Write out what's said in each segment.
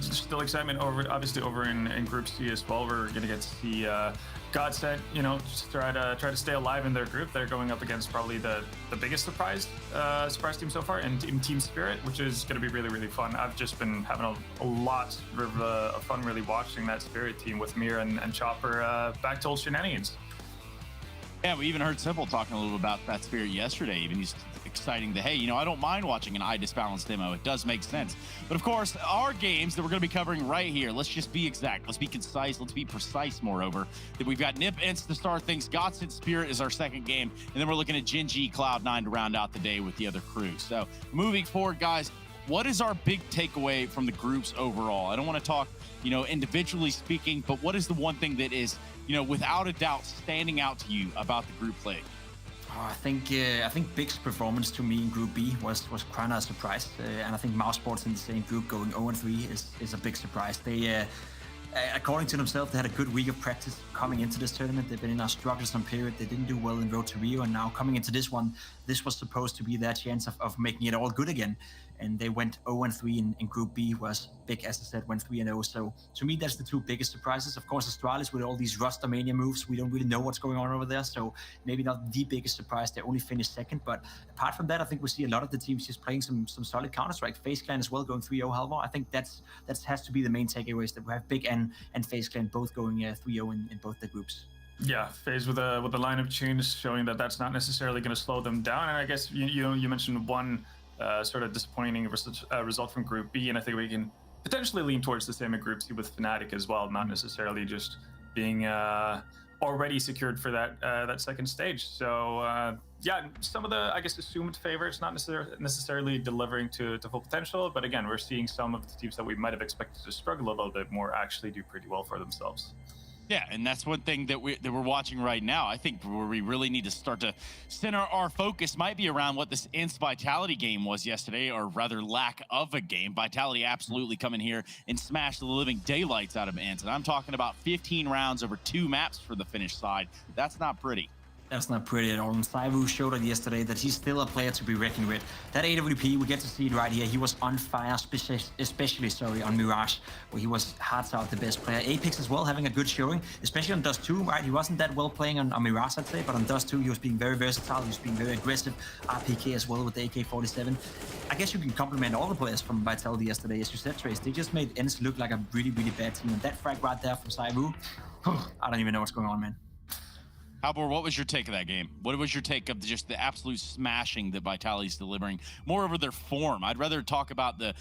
still excitement obviously over in Group C as well. We're gonna get to see Godsent, just try to stay alive in their group. They're going up against probably the biggest surprise team so far in Team Spirit, which is going to be really, really fun. I've just been having a lot of fun really watching that Spirit team with Mir and Chopper back to old shenanigans. Yeah, we even heard Simple talking a little about that Spirit yesterday. Even he's exciting that, hey, I don't mind watching an iDisbalance demo. It does make sense. But of course, our games that we're going to be covering right here, let's just be exact. Let's be concise. Let's be precise, moreover. That we've got Nip Ence to start things. Godsent Spirit is our second game. And then we're looking at Gen G Cloud9 to round out the day with the other crews. So moving forward, guys, what is our big takeaway from the groups overall? I don't want to talk, individually speaking, but what is the one thing that is, without a doubt, standing out to you about the group play? Oh, I think Big's performance to me in Group B was kind of a surprise, and I think Mouse Sports in the same group going 0-3 is a big surprise. They, according to themselves, they had a good week of practice coming into this tournament. They've been in a troublesome period. They didn't do well in Road to Rio, and now coming into this one, this was supposed to be their chance of making it all good again. And they went 0-3 in Group B, was Big, as I said, went 3-0. So to me, that's the two biggest surprises. Of course, Astralis with all these Rustamania moves, we don't really know what's going on over there. So maybe not the biggest surprise. They only finished second. But apart from that, I think we see a lot of the teams just playing some solid Counter-Strike. FaZe Clan as well going 3-0 Halvar. I think that has to be the main takeaways, that we have Big and FaZe Clan both going 3-0 in both the groups. Yeah, FaZe with a lineup change, showing that that's not necessarily going to slow them down. And I guess you mentioned one sort of disappointing result from Group B, and I think we can potentially lean towards the same in Group C with Fnatic as well, not necessarily just being already secured for that second stage. So yeah, some of the, I guess, assumed favorites not necessarily delivering to full potential, but again, we're seeing some of the teams that we might have expected to struggle a little bit more actually do pretty well for themselves. Yeah, and that's one thing that we're watching right now. I think where we really need to start to center our focus might be around what this Ence Vitality game was yesterday, or rather lack of a game. Vitality absolutely come in here and smash the living daylights out of Ence. And I'm talking about 15 rounds over 2 maps for the Finnish side. That's not pretty. That's not pretty at all. And Saivu showed it yesterday that he's still a player to be reckoned with. That AWP, we get to see it right here. He was on fire, especially on Mirage, where he was hearts out the best player. Apex as well, having a good showing, especially on Dust 2, right? He wasn't that well playing on Mirage, I'd say, but on Dust 2, he was being very versatile. He was being very aggressive. RPK as well with the AK-47. I guess you can compliment all the players from Vitality yesterday, as you said, Trace. They just made Ence look like a really, really bad team. And that frag right there from Saivu, I don't even know what's going on, man. Halvor, what was your take of that game? What was your take of just the absolute smashing that Vitality's delivering? More over their form. I'd rather talk about the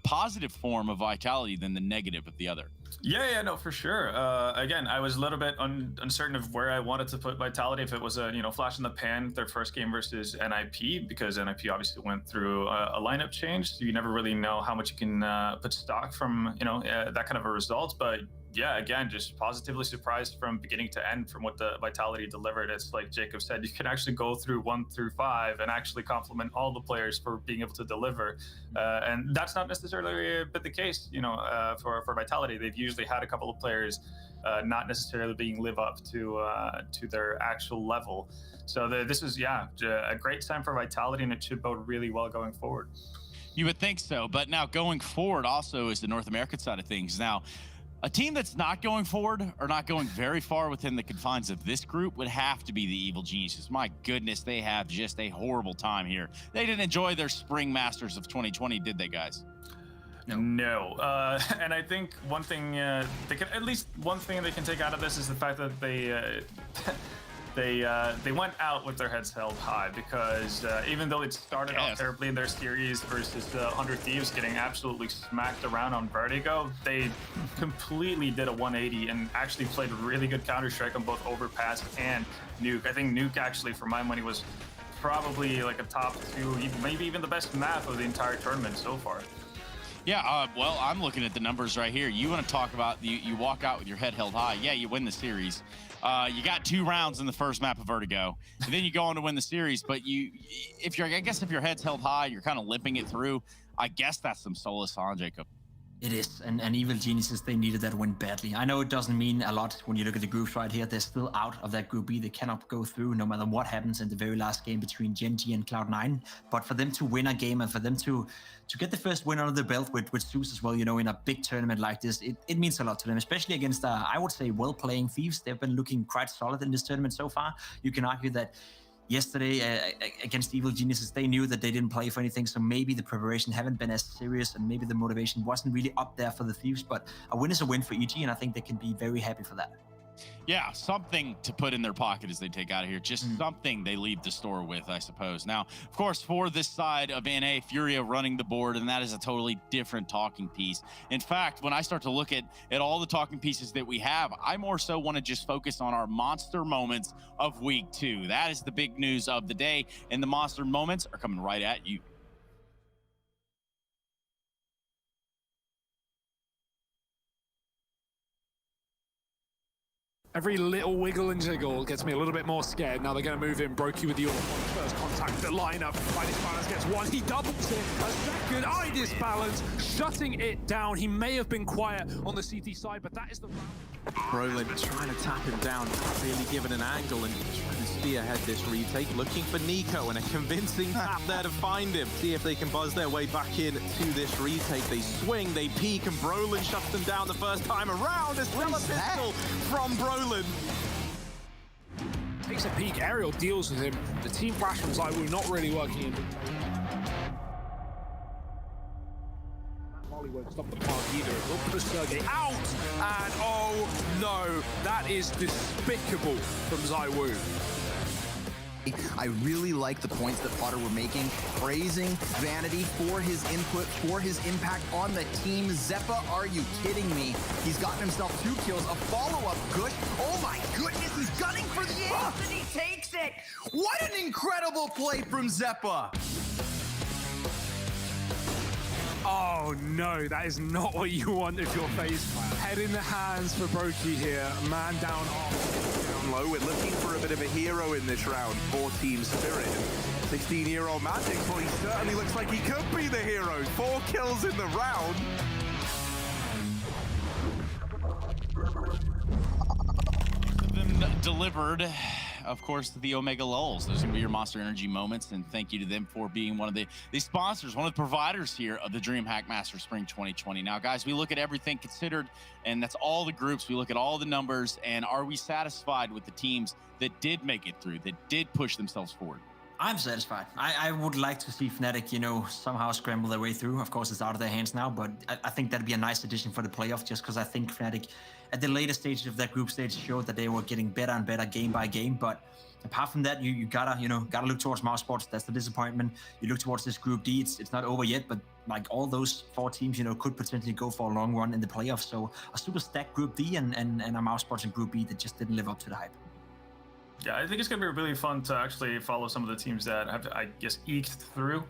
positive form of Vitality than the negative of the other. Yeah, no, for sure. Again, I was a little bit uncertain of where I wanted to put Vitality, if it was a flash in the pan, their first game versus NIP, because NIP obviously went through a lineup change, so you never really know how much you can put stock from that kind of a result. But yeah, again, just positively surprised from beginning to end from what the Vitality delivered. It's like Jacob said, you can actually go through 1 through 5 and actually compliment all the players for being able to deliver. And that's not necessarily been the case, for Vitality. They've usually had a couple of players not necessarily being live up to their actual level. So this is, a great time for Vitality, and it should bode really well going forward. You would think so, but now going forward also is the North American side of things. Now, a team that's not going forward or not going very far within the confines of this group would have to be the Evil Geniuses. My goodness, they have just a horrible time here. They didn't enjoy their Spring Masters of 2020, did they, guys? No. And I think one thing they can take out of this is the fact that they went out with their heads held high, because even though it started off terribly in their series versus 100 Thieves getting absolutely smacked around on Vertigo, they completely did a 180 and actually played really good Counter-Strike on both Overpass and Nuke. I think Nuke actually, for my money, was probably like a top 2, maybe even the best map of the entire tournament so far. Yeah, well, I'm looking at the numbers right here. You want to talk about you walk out with your head held high. Yeah, you win the series. You got 2 rounds in the first map of Vertigo, and then you go on to win the series. But if your head's held high, you're kind of limping it through. I guess that's some solace on Jacob. It is, and Evil Geniuses, they needed that win badly. I know it doesn't mean a lot when you look at the groups right here. They're still out of that Group B. They cannot go through no matter what happens in the very last game between Gen G and Cloud9. But for them to win a game and for them to get the first win under the belt with Zeus as well, in a big tournament like this, it means a lot to them, especially against, I would say, well-playing Thieves. They've been looking quite solid in this tournament so far. You can argue that yesterday against Evil Geniuses, they knew that they didn't play for anything, so maybe the preparation haven't been as serious and maybe the motivation wasn't really up there for the Thieves, but a win is a win for EG, and I think they can be very happy for that. Yeah, something to put in their pocket as they take out of here. Just something they leave the store with, I suppose. Now, of course, for this side of NA, Furia running the board, and that is a totally different talking piece. In fact, when I start to look at all the talking pieces that we have, I more so want to just focus on our monster moments of week 2. That is the big news of the day, and the monster moments are coming right at you. Every little wiggle and jiggle gets me a little bit more scared. Now they're going to move in. Brokey with the first contact. The lineup. Idis Balance gets one. He doubles it. A second. Idis Balance shutting it down. He may have been quiet on the CT side, but that is the round. Brolin trying to tap him down, not really given an angle, and trying to spearhead this retake, looking for Nico, and a convincing tap there to find him. See if they can buzz their way back in to this retake. They swing, they peek, and Brolin shuts them down the first time around. There's still a pistol from Brolin. Takes a peek, Aerial deals with him. The team flash from ZywOo not really working in. Molly won't stop the park either. Look for Sergey out, and oh no, that is despicable from ZywOo. I really like the points that Potter were making, praising Vanity for his input, for his impact on the team. Zeppa, are you kidding me? He's gotten himself 2 kills, a follow-up Gush. Oh my goodness, he's gunning for the ace and he takes it! What an incredible play from Zeppa! Oh no, that is not what you want if you're FaZe fan. Head in the hands for Brokey here, man down off. Down low, we're looking for a bit of a hero in this round for Team Spirit. 16-year-old Magic, well, he certainly looks like he could be the hero. 4 kills in the round. Them delivered, of course, the Omega Lulls. Those are going to be your Monster Energy moments, and thank you to them for being one of the sponsors, one of the providers here of the DreamHack Master Spring 2020. Now, guys, we look at everything considered, and that's all the groups. We look at all the numbers, and are we satisfied with the teams that did make it through, that did push themselves forward? I'm satisfied. I would like to see Fnatic, somehow scramble their way through. Of course, it's out of their hands now, but I think that'd be a nice addition for the playoff, just because I think Fnatic, at the later stages of that group stage, showed that they were getting better and better game by game. But apart from that, you gotta look towards Mouse Sports. That's the disappointment. You look towards this Group D. It's not over yet, but like all those 4 teams, could potentially go for a long run in the playoffs. So a super stacked Group D and a Mouse Sports in Group B that just didn't live up to the hype. Yeah, I think it's going to be really fun to actually follow some of the teams that have, I guess, eked through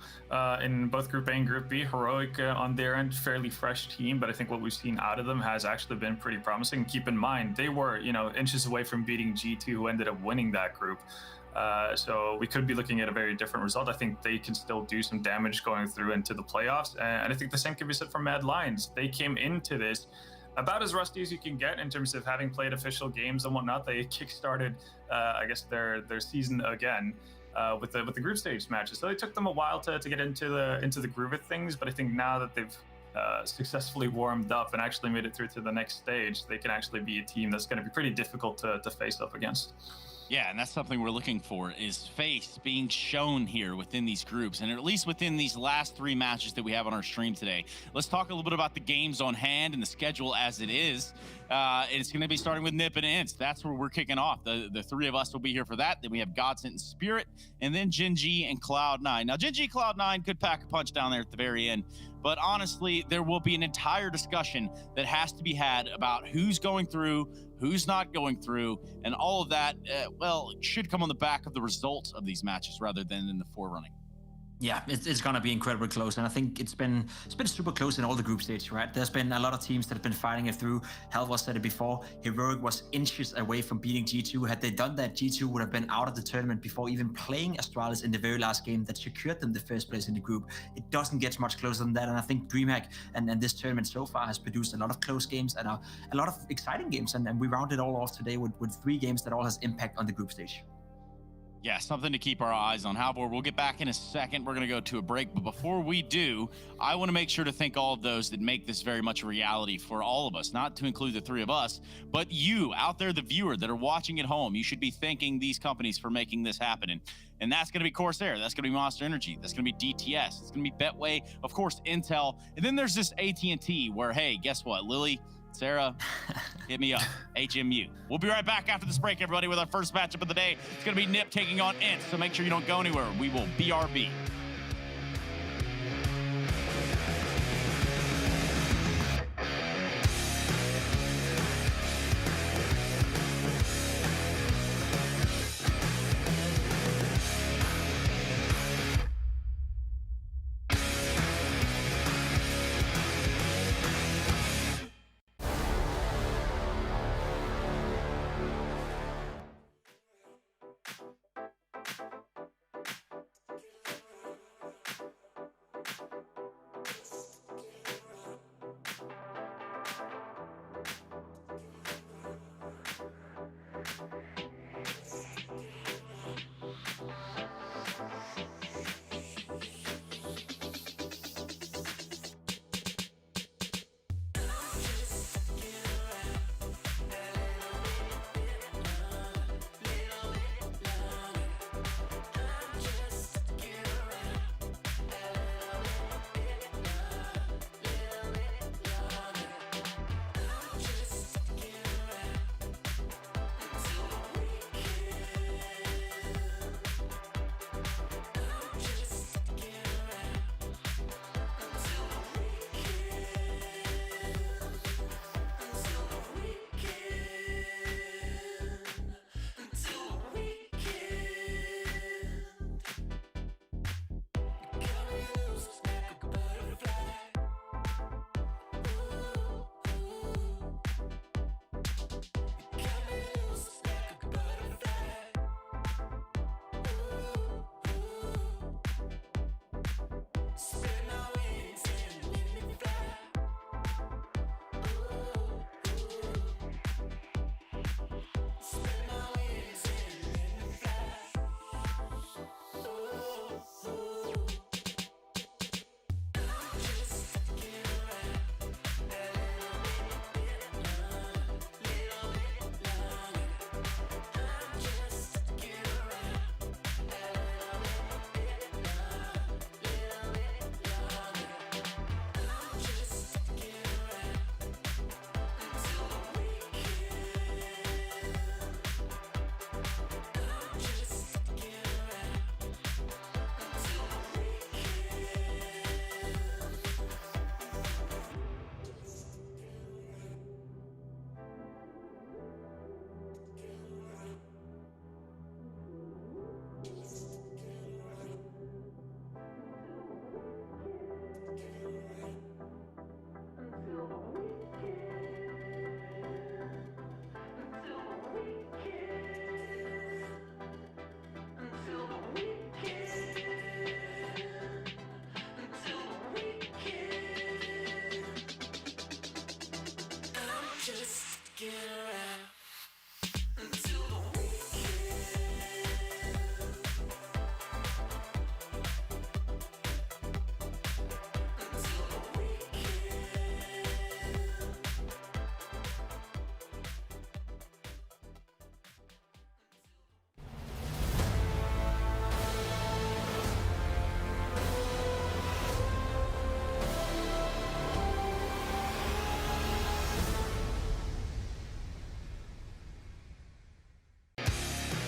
in both Group A and Group B. Heroic on their end, fairly fresh team, but I think what we've seen out of them has actually been pretty promising. Keep in mind, they were, inches away from beating G2, who ended up winning that group. So we could be looking at a very different result. I think they can still do some damage going through into the playoffs. And I think the same can be said for Mad Lions. They came into this about as rusty as you can get in terms of having played official games and whatnot. They kickstarted, I guess, their season again with the group stage matches. So it took them a while to get into the groove of things. But I think now that they've successfully warmed up and actually made it through to the next stage, they can actually be a team that's going to be pretty difficult to face up against. Yeah, and that's something we're looking for, is face being shown here within these groups, and at least within these last 3 matches that we have on our stream today. Let's talk a little bit about the games on hand and the schedule as it is. It's going to be starting with NiP and Ence. That's where we're kicking off. The 3 of us will be here for that. Then we have Godsent and Spirit, and then Gen G and Cloud9. Now, Gen G Cloud9 could pack a punch down there at the very end, but honestly, there will be an entire discussion that has to be had about who's going through, who's not going through, and all of that, should come on the back of the results of these matches rather than in the forerunning. Yeah, it's gonna be incredibly close, and I think it's been super close in all the group stage, right? There's been a lot of teams that have been fighting it through. Helvos said it before. Heroic was inches away from beating G2. Had they done that, G2 would have been out of the tournament before even playing Astralis in the very last game that secured them the first place in the group. It doesn't get much closer than that, and I think DreamHack and this tournament so far has produced a lot of close games and a lot of exciting games, and we rounded all off today with 3 games that all has impact on the group stage. Yeah, something to keep our eyes on. However, we'll get back in a second. We're going to go to a break. But before we do, I want to make sure to thank all of those that make this very much a reality for all of us, not to include the 3 of us, but you out there, the viewer that are watching at home. You should be thanking these companies for making this happen. And that's going to be Corsair. That's going to be Monster Energy. That's going to be DTS. It's going to be Betway, of course, Intel. And then there's this AT&T where, hey, guess what? Lily, Sarah, hit me up. HMU. We'll be right back after this break, everybody, with our first matchup of the day. It's going to be Nip taking on Ence, so make sure you don't go anywhere. We will BRB.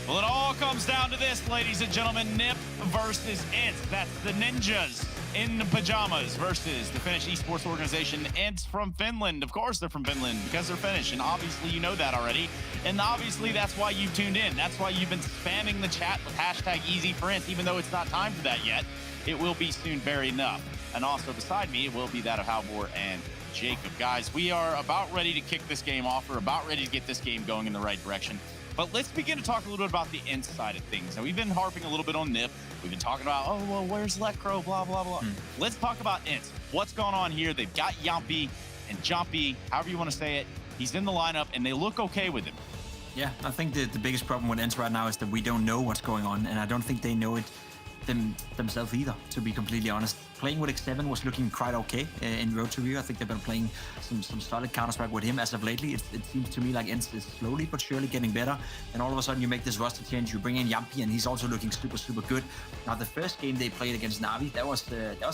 Well, it all comes down to this, ladies and gentlemen. Nip versus Ence. That's the Ninjas in pajamas versus the Finnish esports organization Ence from Finland. Of course they're from Finland because they're Finnish, and obviously you know that already. And obviously that's why you tuned in. That's why you've been spamming the chat with hashtag #EasyForEnce, even though it's not time for that yet. It will be soon, very enough. And also beside me, it will be that of Halvor and Jacob. Guys, we are about ready to kick this game off. We're about ready to get this game going in the right direction. But let's begin to talk a little bit about the Ence side of things. Now, we've been harping a little bit on Nip. We've been talking about, oh, well, where's Lecro, blah, blah, blah. Let's talk about Ence. What's going on here? They've got Yampi and Jumpy, however you want to say it. He's in the lineup, and they look okay with him. Yeah, I think the biggest problem with Ence right now is that we don't know what's going on, and I don't think they know it themselves either, to be completely honest. Playing with X7 was looking quite okay in Road to Rio. I think they've been playing some solid Counter-Strike with him as of lately. It seems to me like Ence is slowly but surely getting better. And all of a sudden you make this roster change, you bring in Yampi, and he's also looking super, super good. Now, the first game they played against Na'Vi, that was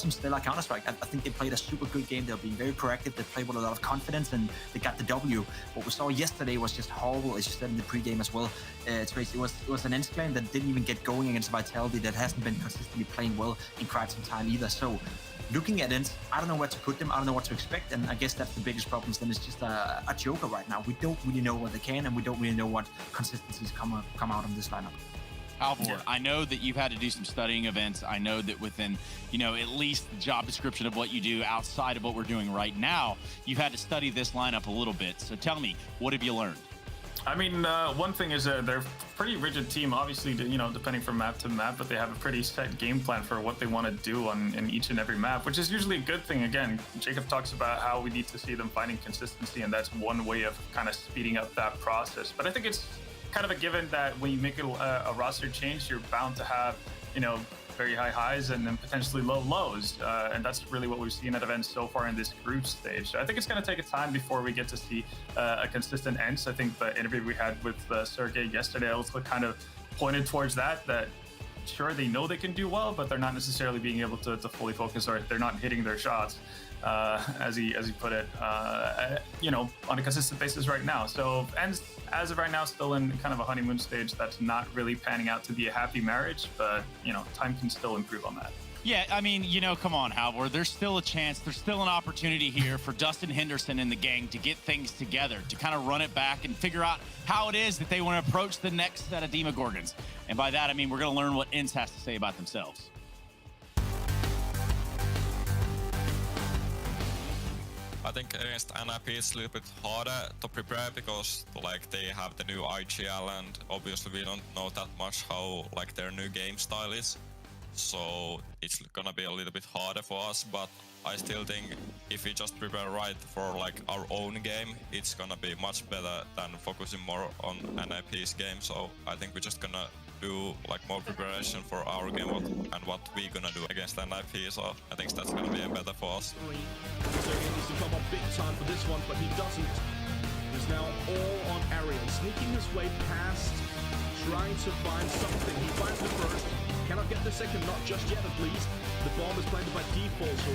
some stellar Counter-Strike. I think they played a super good game. They were being very proactive. They played with a lot of confidence, and they got the W. What we saw yesterday was just horrible, as you said in the pregame as well. It was an Ence clan that didn't even get going against Vitality, that hasn't been consistently playing well in quite some time either. So looking at Ence, I don't know where to put them. I don't know what to expect, and I guess that's the biggest problem. Then it's just a joker right now. We don't really know what they can, and we don't really know what consistencies come out of this lineup. Halvor, yeah. I know that you've had to do some studying of Ence. I know that within, at least the job description of what you do outside of what we're doing right now, you've had to study this lineup a little bit. So tell me, what have you learned? I mean, one thing is they're a pretty rigid team, obviously, depending from map to map, but they have a pretty set game plan for what they want to do in each and every map, which is usually a good thing. Again, Jacob talks about how we need to see them finding consistency, and that's one way of kind of speeding up that process. But I think it's kind of a given that when you make a roster change, you're bound to have, very high highs and then potentially low lows. And that's really what we've seen at events so far in this group stage. So I think it's going to take a time before we get to see a consistent Ence. I think the interview we had with Sergey yesterday also kind of pointed towards that sure, they know they can do well, but they're not necessarily being able to fully focus, or they're not hitting their shots, as he put it, on a consistent basis right now. So Ence, as of right now, still in kind of a honeymoon stage that's not really panning out to be a happy marriage, but, time can still improve on that. Yeah, I mean, come on, Halvor. There's still a chance. There's still an opportunity here for Dustin Henderson and the gang to get things together, to kind of run it back and figure out how it is that they want to approach the next set of Demogorgons. And by that, I mean, we're going to learn what Ence has to say about themselves. I think against NIP it's a little bit harder to prepare because they have the new IGL, and obviously we don't know that much how their new game style is. So it's gonna be a little bit harder for us, but I still think if we just prepare right for our own game, it's gonna be much better than focusing more on NIP's game. So I think we're just gonna do more preparation for our game and what we're gonna do against NIP. So I think that's gonna be better for us. So he needs to come up big time for this one, but he doesn't. He's now all on Ariel, sneaking his way past, trying to find something. He finds the first. Cannot get the second, not just yet at least. The bomb is planted by default, so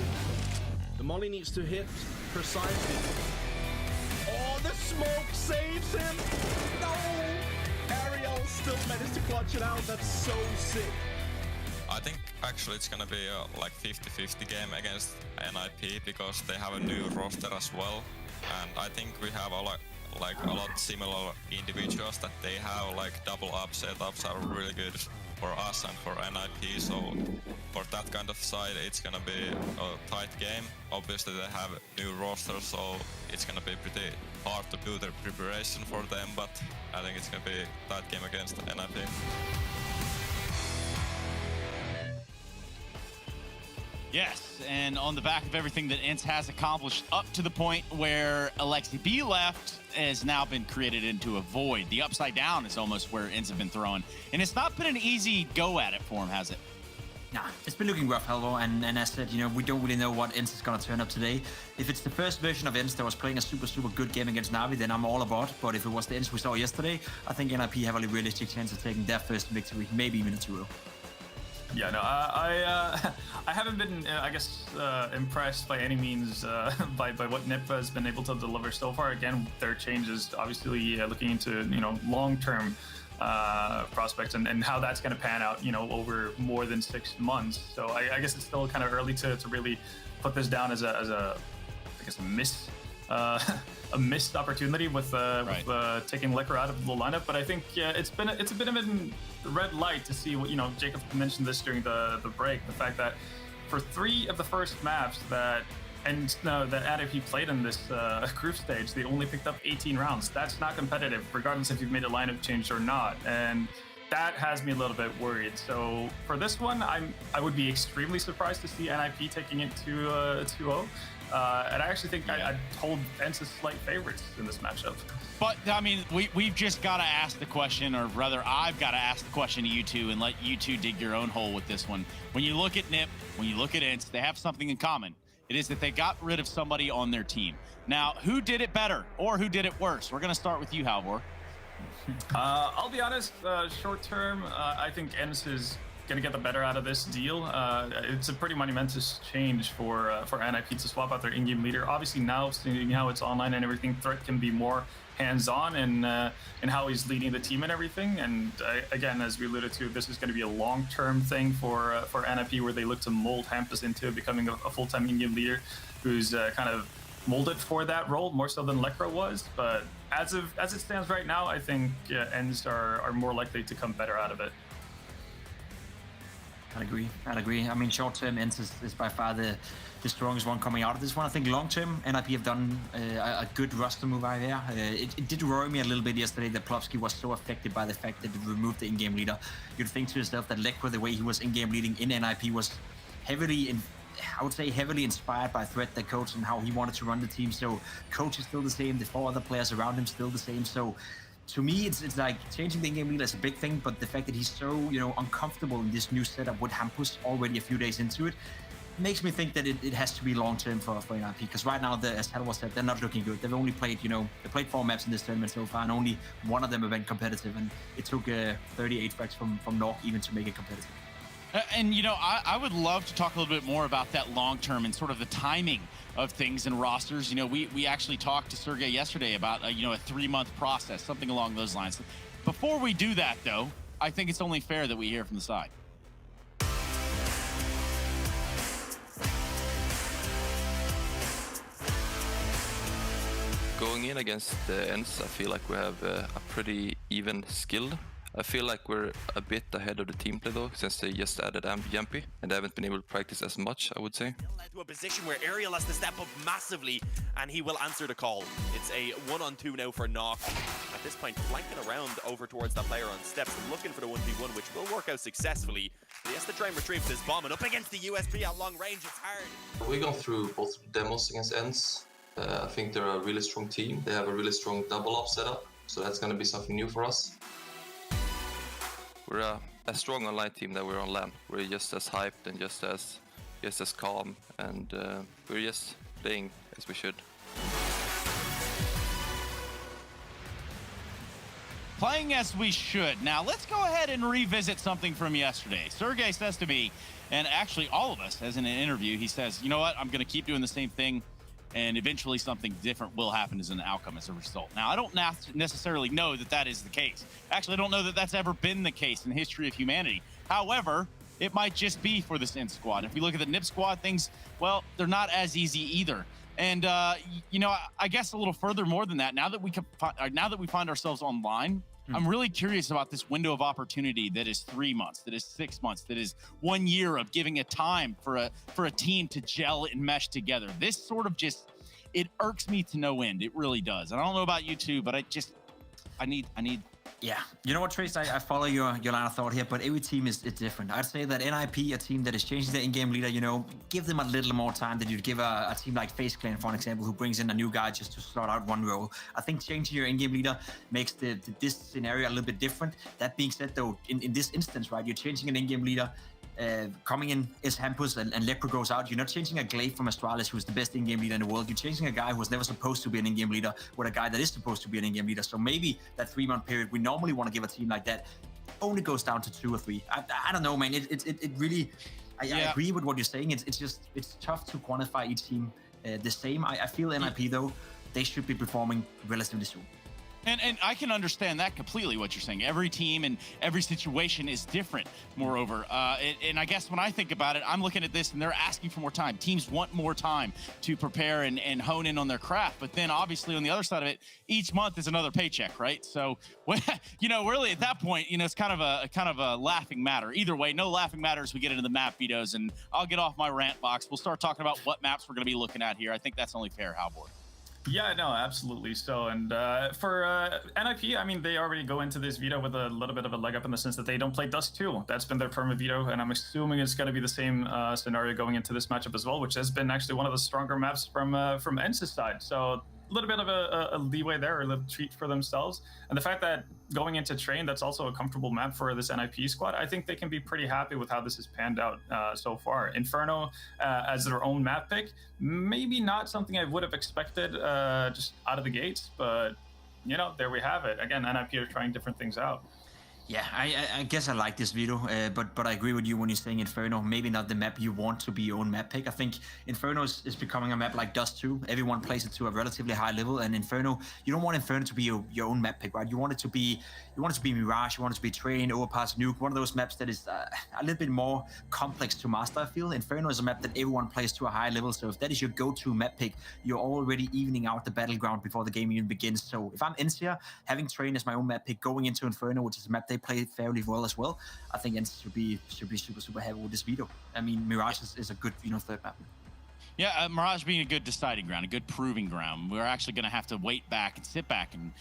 the molly needs to hit precisely. Oh, the smoke saves him! No! Ariel still managed to clutch it out. That's so sick. I think actually it's gonna be a 50-50 game against NIP because they have a new roster as well, and I think we have a lot similar individuals that they have double up setups are really good for us and for NIP. So for that kind of side, it's gonna be a tight game. Obviously they have a new roster, so it's gonna be pretty hard to do their preparation for them, but I think it's gonna be a tight game against NIP. Yes, and on the back of everything that Ence has accomplished up to the point where Alexi B left has now been created into a void. The upside down is almost where Ence have been throwing. And it's not been an easy go at it for him, has it? Nah, it's been looking rough, Halvor, and as said, we don't really know what Ence is going to turn up today. If it's the first version of Ence that was playing a super, super good game against Na'Vi, then I'm all aboard. But if it was the Ence we saw yesterday, I think NIP have a realistic chance of taking their first victory, maybe even a 2-0. Yeah, no, I haven't been, impressed by any means by what NIP has been able to deliver so far. Again, their changes, obviously looking into, long-term prospects and how that's going to pan out, over more than 6 months. So I guess it's still kind of early to really put this down as a I guess a missed opportunity with taking Liquor out of the lineup. But I think it's a bit of a red light to see what Jacob mentioned this during the break, the fact that for 3 of the first maps that NIP played in this group stage, they only picked up 18 rounds. That's not competitive, regardless if you've made a lineup change or not. And that has me a little bit worried. So for this one, I would be extremely surprised to see NIP taking it to 2-0. And I actually think I'd hold Ence as slight favorites in this matchup. But, I mean, we've just got to ask the question, or rather, I've got to ask the question to you two and let you two dig your own hole with this one. When you look at NIP, when you look at Ence, they have something in common. It is that they got rid of somebody on their team. Now, who did it better or who did it worse? We're going to start with you, Halvor. I'll be honest, short term, I think Ence is going to get the better out of this deal. It's a pretty monumentous change for NIP to swap out their in-game leader. Obviously now, seeing how it's online and everything, Threat can be more hands-on in how he's leading the team and everything. And again, as we alluded to, this is going to be a long-term thing for NIP, where they look to mold Hampus into becoming a full-time in-game leader who's kind of molded for that role more so than Lekra was. But as it stands right now, I think Ence are more likely to come better out of it. I'd agree. I mean, short-term, Ence is by far the strongest one coming out of this one. I think long-term, NIP have done a good roster move out there. It did worry me a little bit yesterday that Plopsky was so affected by the fact that it removed the in-game leader. You'd think to yourself that Lekra, the way he was in-game leading in NIP, was heavily inspired by Threat, the coach, and how he wanted to run the team. So coach is still the same, the 4 other players around him still the same. So to me, it's like changing the in-game leader is a big thing, but the fact that he's so uncomfortable in this new setup with Hampus already a few days into it makes me think that it has to be long-term for NIP, because right now, as Halvor said, they're not looking good. They've only played, they played 4 maps in this tournament so far, and only one of them have been competitive, and it took 38 frags from Nork even to make it competitive. And, I would love to talk a little bit more about that long-term and sort of the timing of things and rosters. We actually talked to Sergey yesterday about, a 3-month process, something along those lines. Before we do that, though, I think it's only fair that we hear from the side. Going in against the Ence, I feel like we have a pretty even skill. I feel like we're a bit ahead of the team play though, since they just added Yampy and they haven't been able to practice as much, I would say. To a position where Ariel has to step up massively and he will answer the call. It's a 1-on-2 now for Nock. At this point, flanking around over towards that player on steps and looking for the 1v1, which will work out successfully. But he has to try and retrieve this bomb, and up against the USP at long range, it's hard. We've gone through both demos against Ence. I think they're a really strong team. They have a really strong double-up setup, so that's going to be something new for us. We're a strong online team that we're on LAN. We're just as hyped and just as calm, and we're just playing as we should. Playing as we should. Now, let's go ahead and revisit something from yesterday. Sergey says to me, and actually all of us, as in an interview, he says, you know what, I'm going to keep doing the same thing, and eventually something different will happen as an outcome, as a result. Now, I don't necessarily know that is the case. Actually, I don't know that that's ever been the case in the history of humanity. However, it might just be for this Ence squad. If we look at the NIP squad, things, well, they're not as easy either. And, I guess a little further more than that, now that we find ourselves online, I'm really curious about this window of opportunity that is 3 months, that is 6 months, that is 1 year of giving it time for a team to gel and mesh together. This sort of it irks me to no end. It really does. And I don't know about you two, but I need. Yeah, you know what, Trace, I follow your line of thought here, but every team is different. I'd say that NIP, a team that is changing their in-game leader, give them a little more time than you'd give a team like FaZe Clan, for an example, who brings in a new guy just to start out one role. I think changing your in-game leader makes this scenario a little bit different. That being said, though, in this instance, right, you're changing an in-game leader. Coming in is Hampus and Lekra goes out. You're not changing a Glaive from Astralis, who's the best in-game leader in the world. You're changing a guy who was never supposed to be an in-game leader with a guy that is supposed to be an in-game leader. So maybe that 3-month period we normally want to give a team like that only goes down to 2 or 3. I don't know, man. It really. I agree with what you're saying. It's tough to quantify each team the same. I feel NIP though, they should be performing relatively soon. And I can understand that completely, what you're saying. Every team and every situation is different, moreover. And I guess when I think about it, I'm looking at this and they're asking for more time. Teams want more time to prepare and hone in on their craft. But then obviously on the other side of it, each month is another paycheck, right? So, really at that point, it's kind of a laughing matter. Either way, no laughing matter as we get into the map vetoes. And I'll get off my rant box. We'll start talking about what maps we're going to be looking at here. I think that's only fair, Halvor. Yeah, no, absolutely. So, and for NIP, I mean, they already go into this veto with a little bit of a leg up in the sense that they don't play Dust 2. That's been their perma veto, and I'm assuming it's going to be the same scenario going into this matchup as well, which has been actually one of the stronger maps from Ence's side. So a little bit of a leeway there, or a little treat for themselves. And the fact that going into Train, that's also a comfortable map for this NIP squad, I think they can be pretty happy with how this has panned out so far. Inferno as their own map pick, maybe not something I would have expected just out of the gates, but there we have it. Again, NIP are trying different things out. Yeah, I guess I like this veto, but I agree with you when you're saying Inferno, maybe not the map you want to be your own map pick. I think Inferno is becoming a map like Dust 2. Everyone plays it to a relatively high level, and Inferno, you don't want Inferno to be your own map pick, right? You want it to be Mirage, you want it to be Train, Overpass, Nuke, one of those maps that is a little bit more complex to master, I feel. Inferno is a map that everyone plays to a high level, so if that is your go-to map pick, you're already evening out the battleground before the game even begins. So if I'm Ence here, having Train as my own map pick, going into Inferno, which is a map they play fairly well as well, I think Ence should be super happy with this veto. I mean, Mirage is a good third map. Yeah, Mirage being a good deciding ground, a good proving ground. We're actually going to have to wait back and sit back and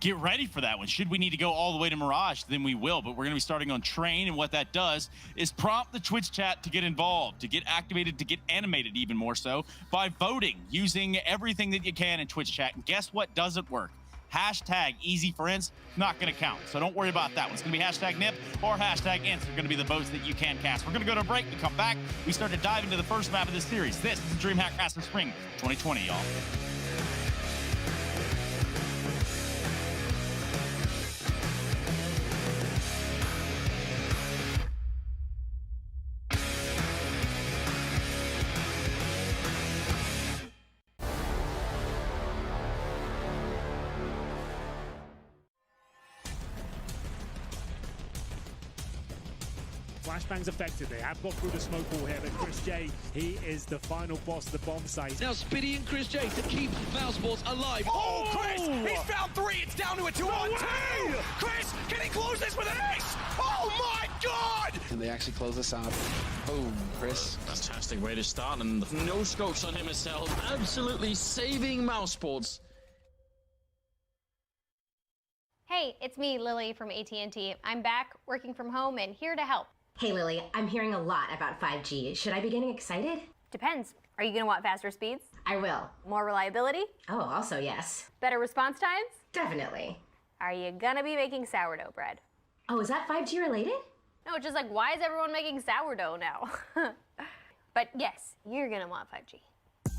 get ready for that one. Should we need to go all the way to Mirage, then we will. But we're going to be starting on Train, and what that does is prompt the Twitch chat to get involved, to get activated, to get animated even more so by voting, using everything that you can in Twitch chat. And guess what doesn't work? Hashtag easy for Ence, not going to count. So don't worry about that one. It's going to be hashtag NIP or hashtag Ence. They're going to be the votes that you can cast. We're going to go to a break. We come back. We start to dive into the first map of this series. This is DreamHack Massive Spring 2020, y'all. Flashbang's affected. They have got through the smoke wall here, but Chris J, he is the final boss of the bomb site. Now Spitty and Chris J to keep Mousesports alive. Oh, Chris! He's found 3. It's down to a 2-on-2. Chris, can he close this with an ace? Oh my God! Can they actually close this out? Boom, Chris. Fantastic way to start, and no scopes on him himself. Absolutely saving Mousesports. Hey, it's me, Lily from AT&T. I'm back, working from home, and here to help. Hey Lily, I'm hearing a lot about 5G. Should I be getting excited? Depends. Are you gonna want faster speeds? I will. More reliability? Oh, also yes. Better response times? Definitely. Are you gonna be making sourdough bread? Oh, is that 5G related? No, just like, why is everyone making sourdough now? But yes, you're gonna want 5G.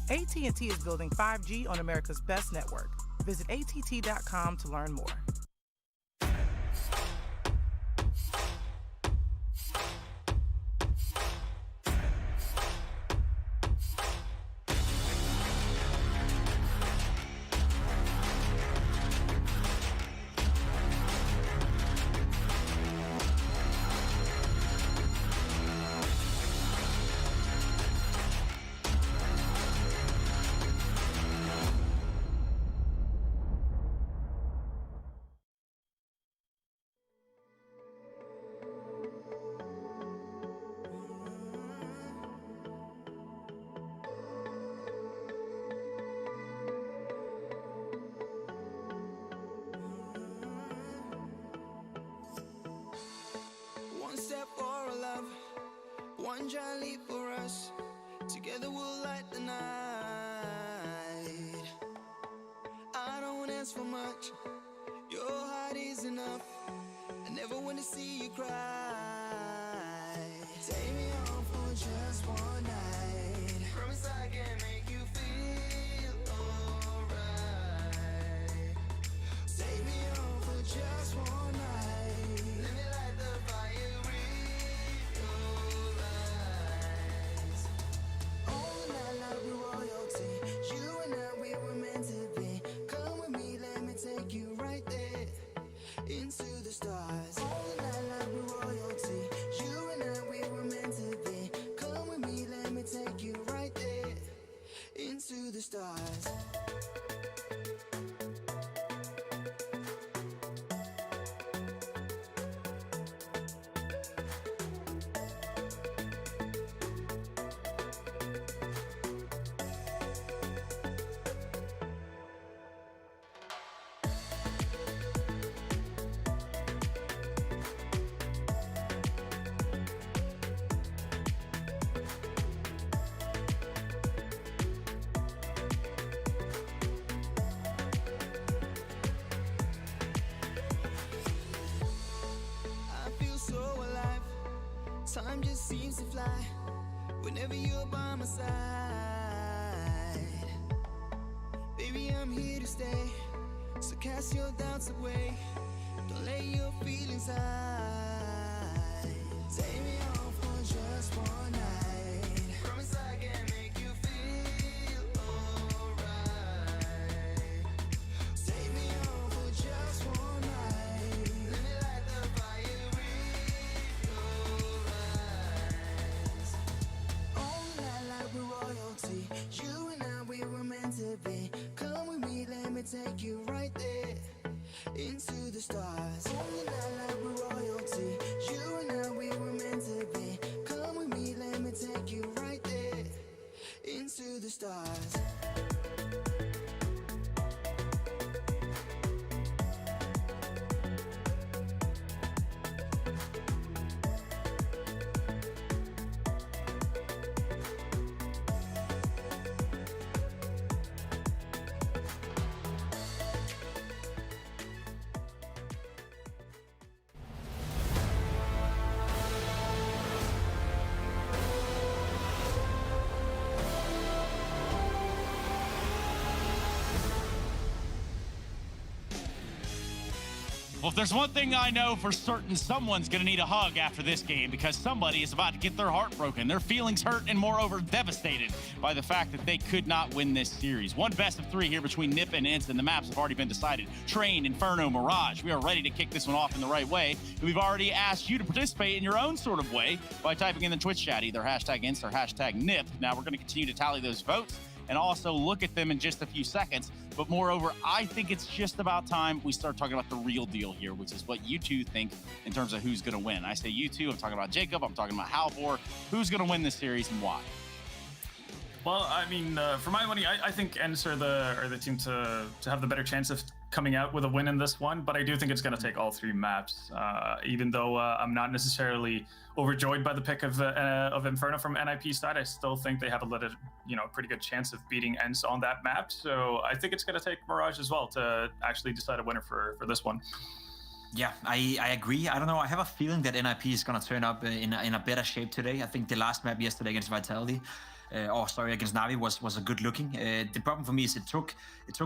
AT&T is building 5G on America's best network. Visit att.com to learn more. One step for our love, one giant leap for us. Together we'll light the night. I don't ask for much, your heart is enough. I never want to see you cry. Take me home for just one night. Promise I can make you feel alright. Take me home for just one night. Let me light the fire with your eyes. All night love we royalty. You and I, we were meant to be. Come with me, let me take you right there. into the stars. All night like we're royalty. You and I, we were meant to be. Come with me, let me take you right there into the stars. Time just seems to fly whenever you're by my side. Baby, I'm here to stay, so cast your doubts away. Don't let your feelings hide. Take me home for just one night. Promise I can make you feel alright. Take me home for just one night. Let me light the fire with your eyes. All night like we're royalty. You and I, we were meant to be. Come with me, let me take you right there into the stars. All night like we're royalty. You and I, we were meant to be. Come with me, let me take you right there into the stars. Well, if there's one thing I know for certain, someone's going to need a hug after this game because somebody is about to get their heart broken, their feelings hurt, and moreover, devastated by the fact that they could not win this series. One best of three here between Nip and Ence, and the maps have already been decided. Train, Inferno, Mirage. We are ready to kick this one off in the right way. And we've already asked you to participate in your own sort of way by typing in the Twitch chat, either hashtag Ence or hashtag Nip. Now, we're going to continue to tally those votes and also look at them in just a few seconds. But moreover, I think it's just about time we start talking about the real deal here, which is what you two think in terms of who's going to win. I say you two, I'm talking about Jacob, I'm talking about Halvor. Who's going to win this series and why? Well, I mean, for my money, I think Ence are the team to have the better chance of coming out with a win in this one. But I do think it's going to take all three maps. Even though I'm not necessarily overjoyed by the pick of Inferno from NIP side, I still think they have a pretty good chance of beating Ence on that map. So I think it's going to take Mirage as well to actually decide a winner for this one. Yeah, I agree. I don't know. I have a feeling that NIP is going to turn up in a better shape today. I think the last map yesterday against Vitality, against Navi was a good looking. The problem for me is it took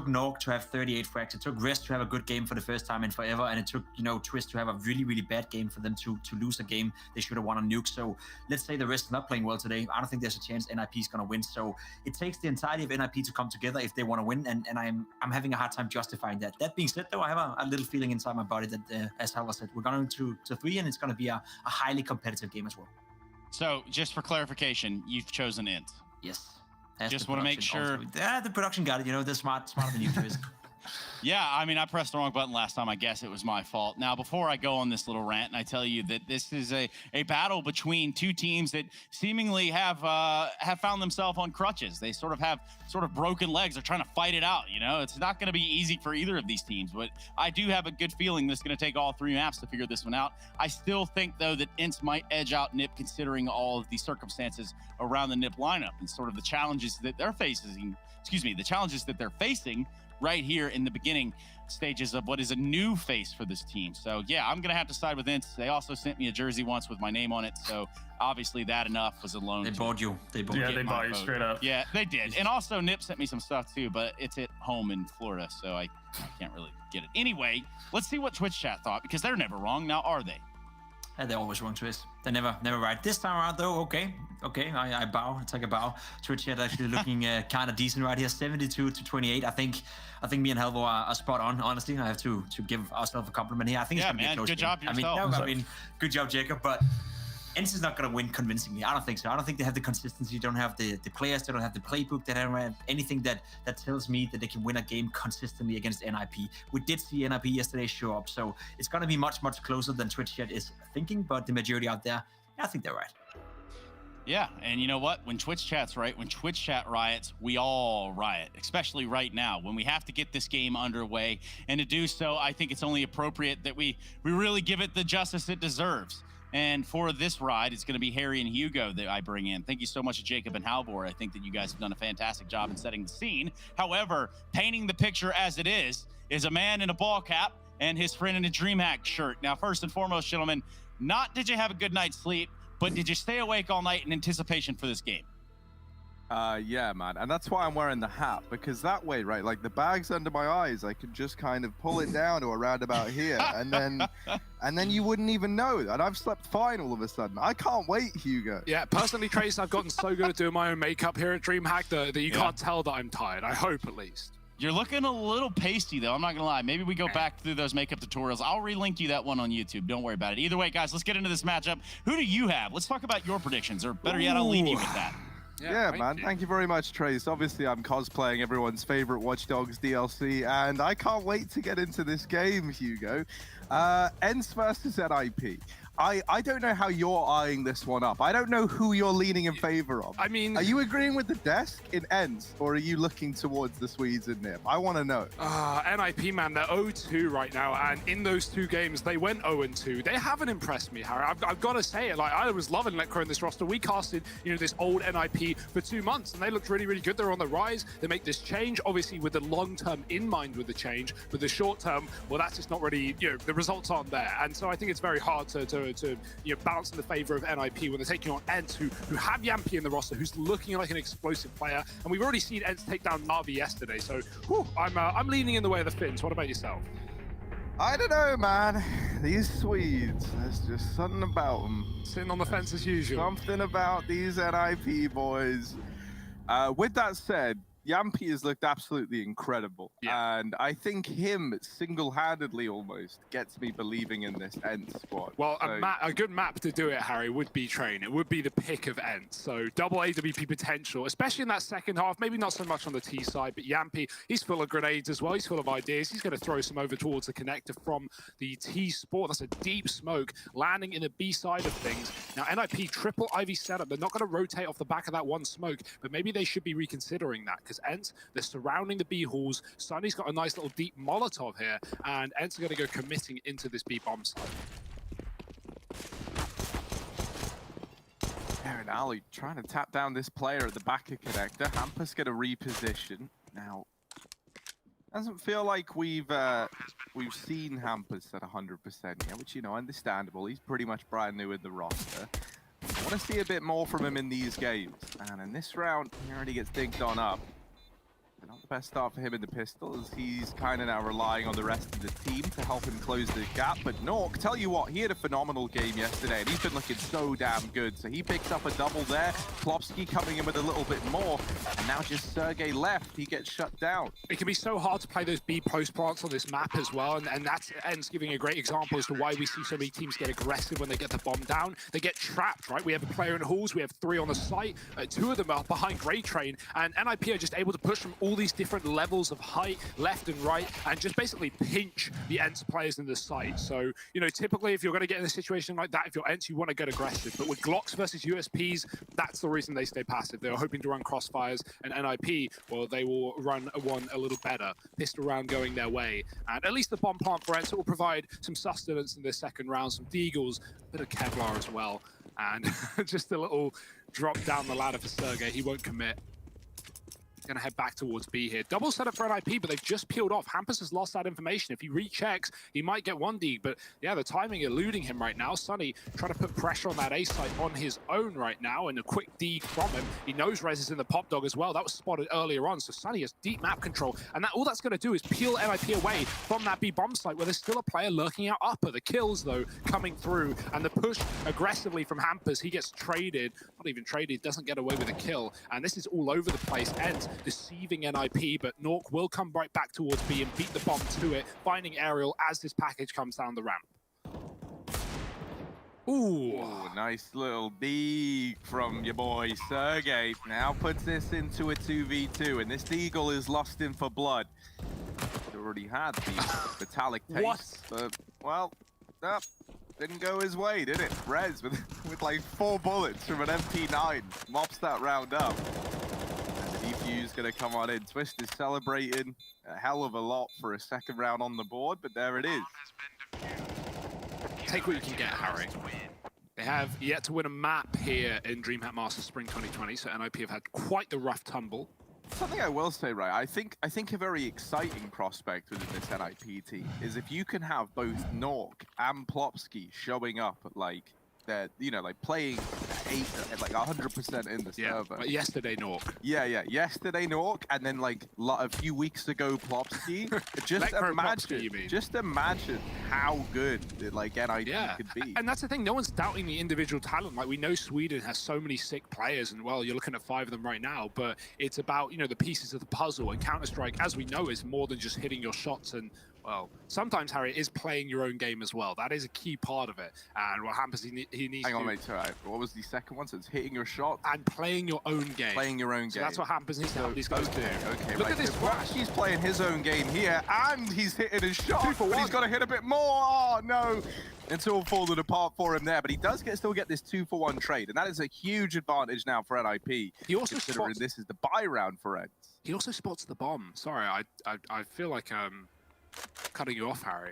Nog to have 38 frags. It took Rest to have a good game for the first time in forever, and it took Twist to have a really, really bad game for them to lose a game they should have won on Nuke. So let's say the Rest is not playing well today. I don't think there's a chance NIP is going to win. So it takes the entirety of NIP to come together if they want to win, and I'm having a hard time justifying that. That being said, though, I have a little feeling inside my body that, as Halvor said, we're going to 3, and it's going to be a highly competitive game as well. So just for clarification, you've chosen Ence. Yes. Just want to make sure. The production got it. They're smarter than you, Chris. Yeah, I mean, I pressed the wrong button last time. I guess it was my fault. Now, before I go on this little rant and I tell you that this is a battle between two teams that seemingly have found themselves on crutches. They have broken legs. They're trying to fight it out. It's not going to be easy for either of these teams, but I do have a good feeling this is going to take all three maps to figure this one out. I still think, though, that Ence might edge out Nip considering all of the circumstances around the Nip lineup and sort of the challenges that they're facing. The challenges that they're facing right here in the beginning stages of what is a new face for this team. So yeah, I'm gonna have to side with Ence. They also sent me a jersey once with my name on it, so obviously that enough was alone. They bought you. They bought you straight up. Yeah, they did. And also Nip sent me some stuff too, but it's at home in Florida, so I can't really get it. Anyway, let's see what Twitch chat thought, because they're never wrong. Now, are they? They're always wrong, Twitch. They're never right. This time around, though, okay, I bow. I take a bow. Twitch is actually looking kind of decent right here, 72-28. I think me and Helvo are spot on. Honestly, I have to give ourselves a compliment here. I think it's gonna be a close good game. job yourself. I mean, good job, Jacob. But Ence is not going to win convincingly. I don't think so. I don't think they have the consistency. They don't have the players. They don't have the playbook. They don't have anything that tells me that they can win a game consistently against NIP. We did see NIP yesterday show up, so it's going to be much closer than Twitch Chat is thinking. But the majority out there, I think they're right. Yeah, and you know what? When Twitch Chat's right, when Twitch Chat riots, we all riot, especially right now when we have to get this game underway. And to do so, I think it's only appropriate that we really give it the justice it deserves. And for this ride, it's going to be Harry and Hugo that I bring in. Thank you so much to Jacob and Halvor. I think that you guys have done a fantastic job in setting the scene. However, painting the picture as it is a man in a ball cap and his friend in a DreamHack shirt. Now, first and foremost, gentlemen, not did you have a good night's sleep, but did you stay awake all night in anticipation for this game? Yeah, man, and that's why I'm wearing the hat, because that way, right, like the bag's under my eyes, I could just kind of pull it down to around about here, and then you wouldn't even know, and I've slept fine all of a sudden. I can't wait, Hugo. Yeah, personally, Trace, I've gotten so good at doing my own makeup here at DreamHack that you can't tell that I'm tired. I hope, at least. You're looking a little pasty, though. I'm not going to lie. Maybe we go back through those makeup tutorials. I'll relink you that one on YouTube. Don't worry about it. Either way, guys, let's get into this matchup. Who do you have? Let's talk about your predictions, or better yet, I'll lead you with that. Yeah, man. Thank you very much, Trace. Obviously, I'm cosplaying everyone's favorite Watch Dogs DLC, and I can't wait to get into this game, Hugo. Ence versus NIP. I don't know how you're eyeing this one up. I don't know who you're leaning in favor of. I mean, are you agreeing with the desk in Ence, or are you looking towards the Swedes in NIP? I want to know. NIP, man, they're 0-2 right now, and in those two games, they went 0-2. They haven't impressed me, Harry. I've got to say it. Like, I was loving Letcro in this roster. We casted, this old NIP for 2 months, and they looked really, really good. They're on the rise. They make this change, obviously, with the long term in mind with the change. But the short term, well, that's just not really, the results aren't there. And so I think it's very hard to balance in the favor of NIP when they're taking on Ence, who have Yampy in the roster, who's looking like an explosive player, and we've already seen Ence take down Na'Vi yesterday. So, I'm leaning in the way of the Finns. What about yourself? I don't know, man. These Swedes, there's just something about them. Sitting on the fence as usual. Something about these NIP boys. With that said, Yampy has looked absolutely incredible, and I think him single-handedly almost gets me believing in this Ence squad. Well, a good map to do it, Harry, would be Train. It would be the pick of Ence. So double AWP potential, especially in that second half. Maybe not so much on the T side, but Yampy, he's full of grenades as well. He's full of ideas. He's going to throw some over towards the connector from the T sport. That's a deep smoke landing in the B side of things. Now, NIP triple Ivy setup. They're not going to rotate off the back of that one smoke, but maybe they should be reconsidering that, because Ence, they're surrounding the B halls. Sunny's got a nice little deep Molotov here, and Ence are going to go committing into this B bomb site. Aaron Ali trying to tap down this player at the back of connector. Hampus going to reposition. Now, doesn't feel like we've seen Hampus at 100% yet, which, understandable. He's pretty much brand new in the roster. I want to see a bit more from him in these games. And in this round, he already gets dinked on up. Not the best start for him in the pistol, as he's kind of now relying on the rest of the team to help him close the gap. But Nork, tell you what, he had a phenomenal game yesterday, and he's been looking so damn good. So he picks up a double there. Klopsky coming in with a little bit more, and now just Sergey left. He gets shut down. It can be so hard to play those B post plants on this map as well, and that's Ence giving a great example as to why we see so many teams get aggressive when they get the bomb down. They get trapped, right? We have a player in halls, we have 3 on the site, 2 of them are behind Grey Train, and NIP are just able to push from all these different levels of height, left and right, and just basically pinch the Ence players in the site. So, typically if you're going to get in a situation like that, if you're Ence, you want to get aggressive. But with Glocks versus USPs, that's the reason they stay passive. They were hoping to run crossfires, and NIP, well, they will run one a little better. Pistol round going their way. And at least the bomb plant for Ence will provide some sustenance in this second round, some Deagles, a bit of Kevlar as well. And just a little drop down the ladder for Sergey. He won't commit. Gonna head back towards B here. Double setup for NIP, but they've just peeled off. Hampus has lost that information. If he rechecks, he might get 1D, but yeah, the timing eluding him right now. Sunny trying to put pressure on that A site on his own right now, and a quick D from him. He knows Rez is in the pop dog as well. That was spotted earlier on, so Sunny has deep map control, and all that's gonna do is peel NIP away from that B bomb site where there's still a player lurking out upper. The kills, though, coming through, and the push aggressively from Hampus. He gets traded, not even traded, doesn't get away with a kill, and this is all over the place. Ence deceiving NIP, but Nork will come right back towards B and beat the bomb to it, finding Aerial as this package comes down the ramp. Ooh, nice little dig from your boy Sergey. Now puts this into a 2v2, and this Deagle is lost in for blood. He already had the metallic taste, but, well, didn't go his way, did it? Rez with like 4 bullets from an MP9 mops that round up. And the defuse gonna come on in. Twist is celebrating a hell of a lot for a second round on the board, but there it is. Take what you can get, Harry. They have yet to win a map here in DreamHack Masters Spring 2020, so NIP have had quite the rough tumble. Something I will say, right, I think a very exciting prospect within this NIP team is if you can have both Nork and Plopsky showing up at like they're, you know, like playing at like 100% in the server. Like yesterday Nork. Yeah, yesterday Nork, and then like a few weeks ago Plopsky. Just imagine how good like NIP could be. And that's the thing, no one's doubting the individual talent. Like we know Sweden has so many sick players, and well, you're looking at 5 of them right now, but it's about, you know, the pieces of the puzzle, and Counter-Strike, as we know, is more than just hitting your shots. And well, sometimes, Harry, it is playing your own game as well. That is a key part of it. And what happens, he needs Hang on, mate. Right. What was the second one? So it's hitting your shot and playing your own game. Playing your own game. That's what happens needs to help these guys do. Okay, Look at this flash. He's playing his own game here, and he's hitting his shot. But he's got to hit a bit more. Oh, no. It's all falling apart for him there, but he does still get this 2-for-1 trade, and that is a huge advantage now for NIP. He also considering this is the buy round for Ence. He also spots the bomb. Sorry, I feel like cutting you off, Harry.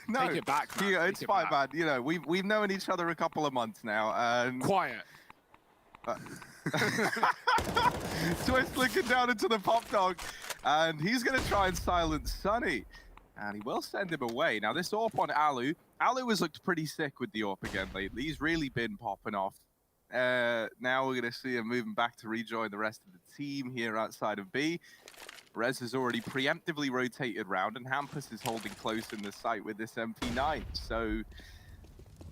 No, take it back, man. It's fine, man. You know, we've known each other a couple of months now. Quiet. Twist looking down into the pop dog, and he's going to try and silence Sunny. And he will send him away. Now, this AWP on Alu. Alu has looked pretty sick with the AWP again lately. He's really been popping off. Now we're going to see him moving back to rejoin the rest of the team here outside of B. Rez has already preemptively rotated round, and Hampus is holding close in the site with this MP9. So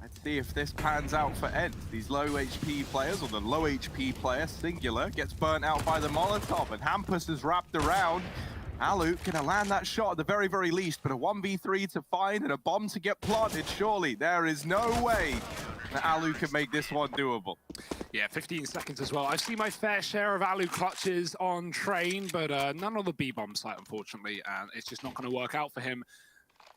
let's see if this pans out for Ence. These low HP players, or the low HP player, Singular, gets burnt out by the Molotov, and Hampus is wrapped around. Alu gonna land that shot at the very, very least, but a 1v3 to find and a bomb to get planted, surely. There is no way that Alu can make this one doable. Yeah, 15 seconds as well. I've seen my fair share of Alu clutches on train, but none on the B-bomb site, unfortunately, and it's just not going to work out for him.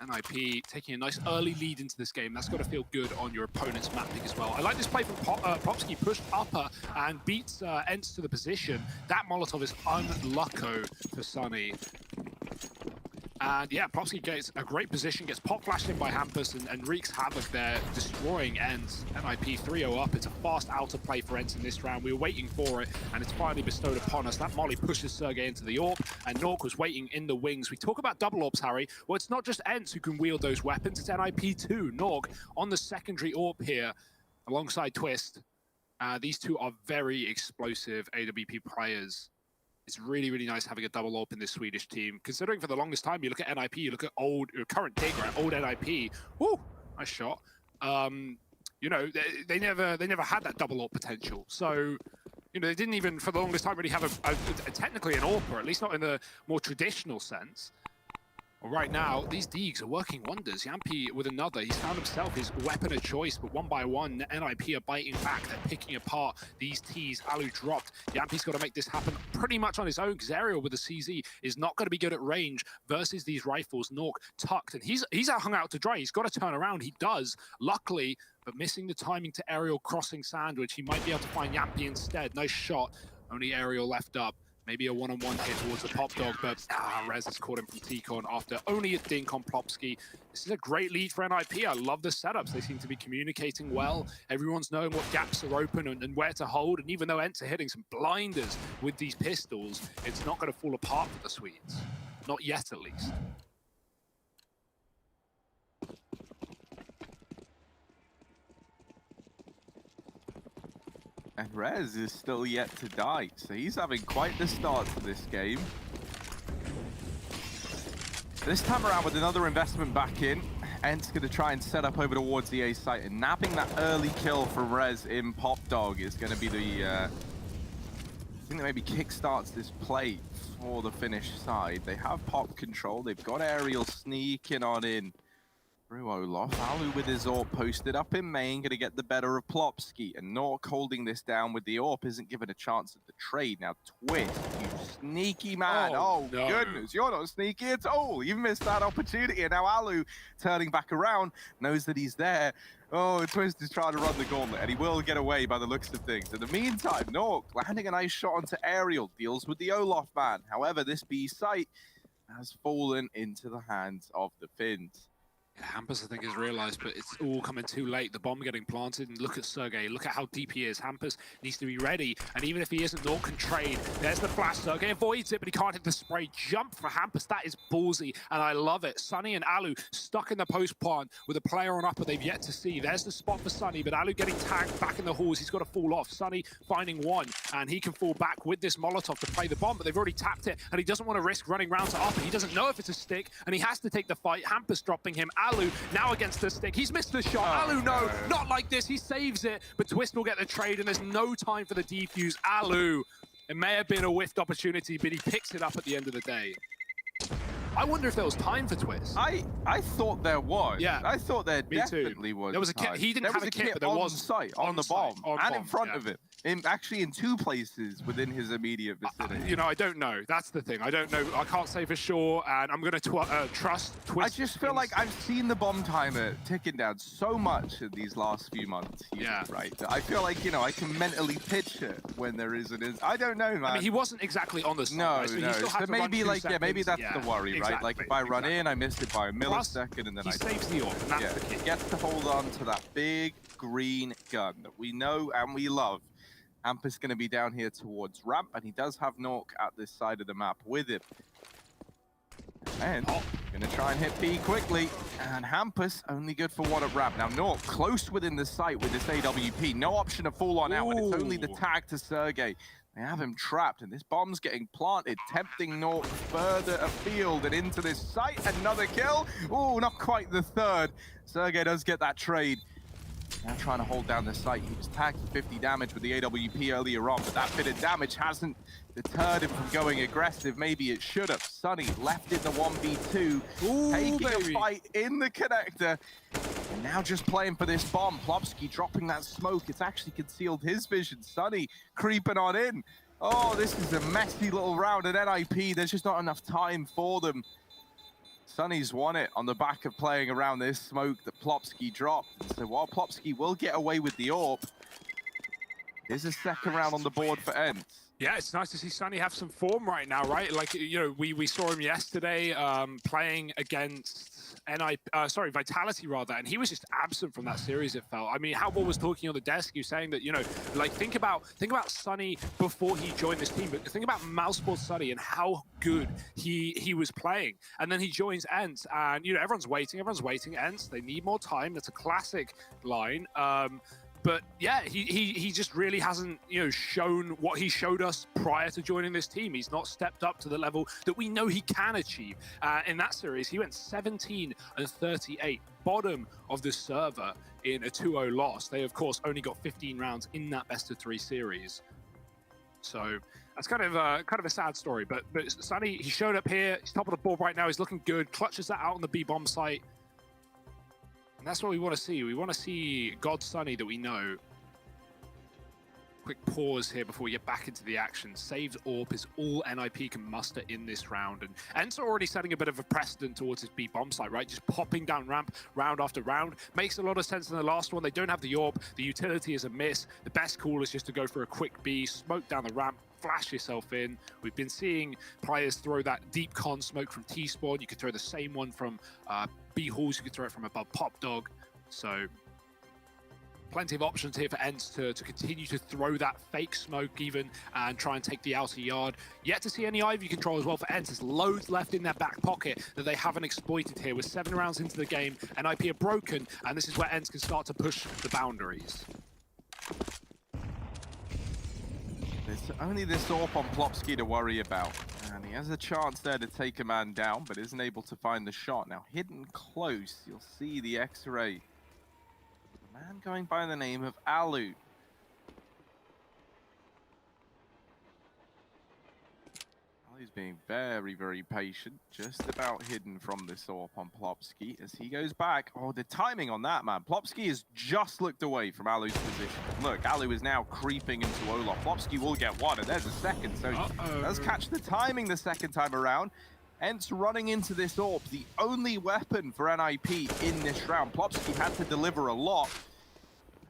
NIP taking a nice early lead into this game. That's got to feel good on your opponent's map pick as well. I like this play from Popsky, pushed upper and beats Ence to the position. That Molotov is unlucko for Sunny. And yeah, Popsky gets a great position, gets pop flashed in by Hampus and wreaks havoc there, destroying Ence. NIP 3-0 up. It's a fast outer play for Ence in this round. We were waiting for it, and it's finally bestowed upon us. That molly pushes Sergey into the AWP, and Nork was waiting in the wings. We talk about double AWPs, Harry. Well, it's not just Ence who can wield those weapons. It's NIP too. Nork on the secondary AWP here, alongside Twist. These two are very explosive AWP players. It's really, really nice having a double AWP in this Swedish team. Considering for the longest time, you look at NIP, you look at current Digger, old NIP. Woo, nice shot. You know, they never had that double AWP potential. So, you know, they didn't even for the longest time really have a technically an AWP, or at least not in the more traditional sense. Well, right now, these Deegs are working wonders. Yampi with another. He's found himself his weapon of choice, but one by one, NIP are biting back. They're picking apart these Ts. Alu dropped. Yampi's got to make this happen pretty much on his own, because Aerial with the CZ is not going to be good at range versus these rifles. Nork tucked, and he's hung out to dry. He's got to turn around. He does, luckily, but missing the timing to Aerial crossing sandwich. He might be able to find Yampi instead. Nice shot. Only Aerial left up. Maybe a one-on-one hit towards the Pop Dog, but Rez has caught him from T-Con after only a dink on Plopsky. This is a great lead for NIP. I love the setups. They seem to be communicating well. Everyone's knowing what gaps are open and where to hold. And even though Ence are hitting some blinders with these pistols, it's not going to fall apart for the Swedes. Not yet, at least. And Rez is still yet to die, so he's having quite the start to this game. This time around with another investment back in, Ence going to try and set up over towards the A site, and nabbing that early kill from Rez in Pop Dog is going to be the thing that maybe kickstarts this play for the Finnish side. They have Pop control, they've got Aerial sneaking on in through Olof. Alu with his AWP posted up in main, gonna get the better of Plopsky, and Nork holding this down with the AWP isn't given a chance at the trade. Now Twist, you sneaky man. Oh no. Goodness, you're not sneaky at all. You missed that opportunity, and now Alu turning back around, knows that he's there. Oh, Twist is trying to run the gauntlet, and he will get away by the looks of things. In the meantime, Nork landing a nice shot onto Aerial, deals with the Olof man. However, this B site has fallen into the hands of the Finns. Hampus, I think, has realized, but it's all coming too late. The bomb getting planted, and look at Sergey. Look at how deep he is. Hampus needs to be ready, and even if he isn't, Nork can trade. There's the flash. Sergey avoids it, but he can't hit the spray. Jump for Hampus. That is ballsy, and I love it. Sunny and Alu stuck in the post plant with a player on upper they've yet to see. There's the spot for Sunny, but Alu getting tagged back in the halls. He's got to fall off. Sunny finding one, and he can fall back with this Molotov to play the bomb, but they've already tapped it, and he doesn't want to risk running round to upper. He doesn't know if it's a stick, and he has to take the fight. Hampus dropping him. Alu now against the stick. He's missed the shot. Alu, no, not like this. He saves it, but Twist will get the trade, and there's no time for the defuse. Alu, it may have been a whiffed opportunity, but he picks it up at the end of the day. I wonder if there was time for Twist. I thought there was. Yeah, I thought there definitely was. There was a kit. He didn't have a kit, but there was site on the bomb and in front of it. Actually in two places within his immediate vicinity. You know, I don't know. That's the thing. I don't know. I can't say for sure, and I'm going to trust Twist. I just feel like I've seen the bomb timer ticking down so much in these last few months. Yeah. Right. I feel like, you know, I can mentally picture when there is an... I don't know, man. I mean, he wasn't exactly on the side. No, right? So no. He still had to maybe, run like, 2 yeah, maybe that's seconds. the worry, right? Exactly, Like, if I run in, I missed it by a millisecond, and then he saves the AWP, and that's the key. He gets to hold on to that big green gun that we know and we love. Hampus going to be down here towards ramp, and he does have Nork at this side of the map with him. And going to try and hit B quickly, and Hampus only good for one at ramp. Now Nork close within the site with this AWP, no option to fall on out, and it's only the tag to Sergey. They have him trapped, and this bomb's getting planted, tempting Nork further afield and into this site. Another kill. Oh, not quite the third. Sergey does get that trade. Now trying to hold down the site. He was tagged for 50 damage with the AWP earlier on, but that bit of damage hasn't deterred him from going aggressive. Maybe it should have. Sunny left in the 1v2, taking a fight in the connector. And now just playing for this bomb. Plopsky dropping that smoke. It's actually concealed his vision. Sunny creeping on in. Oh, this is a messy little round at NIP. There's just not enough time for them. Sunny's won it on the back of playing around this smoke that Plopsky dropped. So while Plopsky will get away with the AWP, there's a second round on the board for Ence. Yeah, it's nice to see Sunny have some form right now, right? Like, you know, we saw him yesterday playing against Vitality rather, and he was just absent from that series, it felt. I mean, Halbor was talking on the desk, he was saying that, you know, like, think about Sunny before he joined this team, but think about Mousesports Sunny and how good he was playing. And then he joins Ence, and, you know, everyone's waiting, Ence, they need more time. That's a classic line. But yeah, he just really hasn't, you know, shown what he showed us prior to joining this team. He's not stepped up to the level that we know he can achieve. In that series, he went 17 and 38, bottom of the server in a 2-0 loss. They, of course, only got 15 rounds in that best-of-3 series. So that's kind of a sad story. But Sunny, he showed up here. He's top of the board right now. He's looking good. Clutches that out on the B-bomb site. And that's what we want to see. We want to see God Sunny that we know. quick pause here before we get back into the action. Saved AWP is all NIP can muster in this round, and Ence are already setting a bit of a precedent towards his B bomb site, right? Just popping down ramp round after round. Makes a lot of sense in the last one. They don't have the AWP. The utility is a miss. The best call is just to go for a quick B, smoke down the ramp, flash yourself in. We've been seeing players throw that deep con smoke from T-Spawn. You could throw the same one from B halls. You could throw it from above Pop Dog. So plenty of options here for Ence to continue to throw that fake smoke even and try and take the outer yard. Yet to see any Ivy control as well for Ence. There's loads left in their back pocket that they haven't exploited here. With 7 rounds into the game, NIP are broken, and this is where Ence can start to push the boundaries. There's only this AWP on Plopsky to worry about. And he has a chance there to take a man down, but isn't able to find the shot. Now, hidden close, you'll see the X-ray. A man going by the name of Alu. Alu's being very, very patient. Just about hidden from this AWP on Plopsky as he goes back. Oh, the timing on that, man. Plopsky has just looked away from Alu's position. Look, Alu is now creeping into Olaf. Plopsky will get one, and there's a second. So he does catch the timing the second time around. Ence running into this AWP, the only weapon for NIP in this round. Plopsky had to deliver a lot.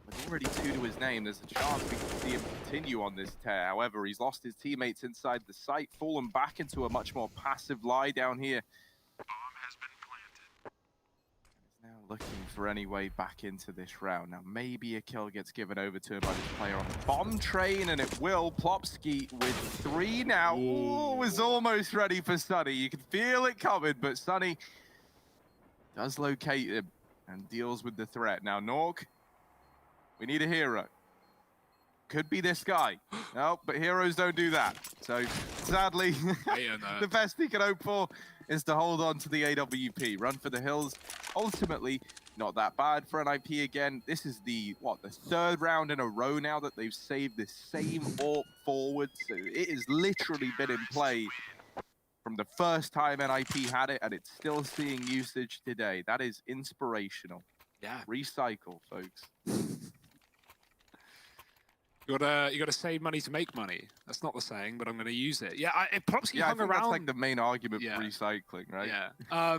With already 2 to his name, there's a chance we can see him continue on this tear. However, he's lost his teammates inside the site, fallen back into a much more passive lie down here. Bomb has been planted. He's now looking for any way back into this round. Now, maybe a kill gets given over to him by this player on the bomb train, and it will. Plopsky with 3 now. Ooh, was almost ready for Sunny. You can feel it coming, but Sunny does locate him and deals with the threat. Now, Nork, we need a hero. Could be this guy. No, but heroes don't do that. So, sadly, the best he can hope for is to hold on to the AWP. Run for the hills. Ultimately, not that bad for NIP again. This is the 3rd round in a row now that they've saved the same AWP forward. So it has literally been in play from the first time NIP had it, and it's still seeing usage today. That is inspirational. Yeah. Recycle, folks. You gotta save money to make money. That's not the saying, but I'm gonna use it. Yeah, Plopsky hung I think around. that's like the main argument for recycling, right? Yeah.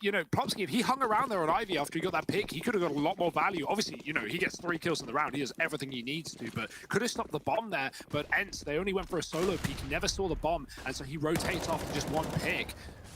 You know, Plopsky, if he hung around there on Ivy after he got that pick, he could have got a lot more value. Obviously, you know, he gets 3 kills in the round. He does everything he needs to, but could have stopped the bomb there. But Ence, they only went for a solo peek. He never saw the bomb, and so he rotates off to just 1 pick.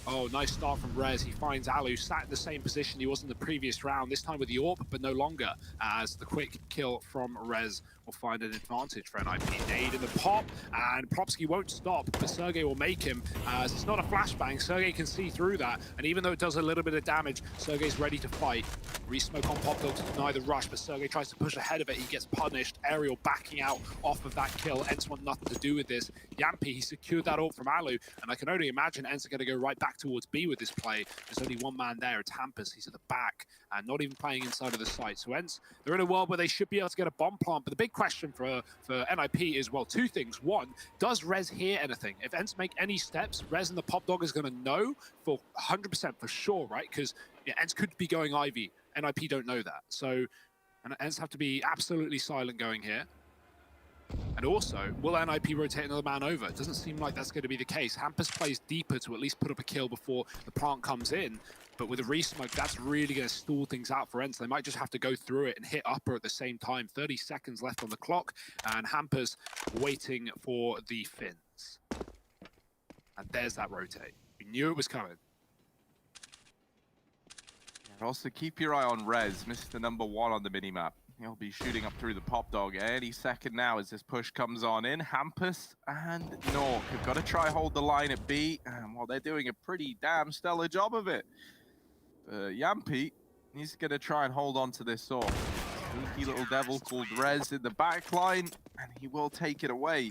Oh, nice start from Rez. He finds Alu sat in the same position he was in the previous round, this time with the AWP, but no longer, as the quick kill from Rez will find an advantage for NIP. Nade in the pop, and Plopsky won't stop, but Sergey will make him, as it's not a flashbang. Sergey can see through that, and even though it does a little bit of damage, Sergey's ready to fight. Re-smoke on Pop Dog to deny the rush, but Sergey tries to push ahead of it. He gets punished. Aerial backing out off of that kill. Ence want nothing to do with this. Yampy, he secured that AWP from Alu, and I can only imagine Ence are going to go right back towards B with this play. There's only 1 man there. It's Hampus. He's at the back and not even playing inside of the site. So Ence, they're in a world where they should be able to get a bomb plant, but the big question for NIP is, well, 2 things. 1, does Rez hear anything? If Ence make any steps, Rez and the Pop Dog is going to know for 100% for sure, right? Because Ence could be going Ivy. NIP don't know that. So Ence have to be absolutely silent going here. And also, will NIP rotate another man over? It doesn't seem like that's going to be the case. Hampus plays deeper to at least put up a kill before the plant comes in. But with a re-smoke, that's really going to stall things out for Ence. They might just have to go through it and hit upper at the same time. 30 seconds left on the clock, and Hampus waiting for the fins. And there's that rotate. We knew it was coming. And also keep your eye on Rez, Mr. Number 1 on the minimap. He'll be shooting up through the Pop Dog any second now as this push comes on in. Hampus and Nork have got to try hold the line at B. Well, they're doing a pretty damn stellar job of it. Yampy, he's going to try and hold on to this sword. Sneaky little devil called Rez in the back line, and he will take it away.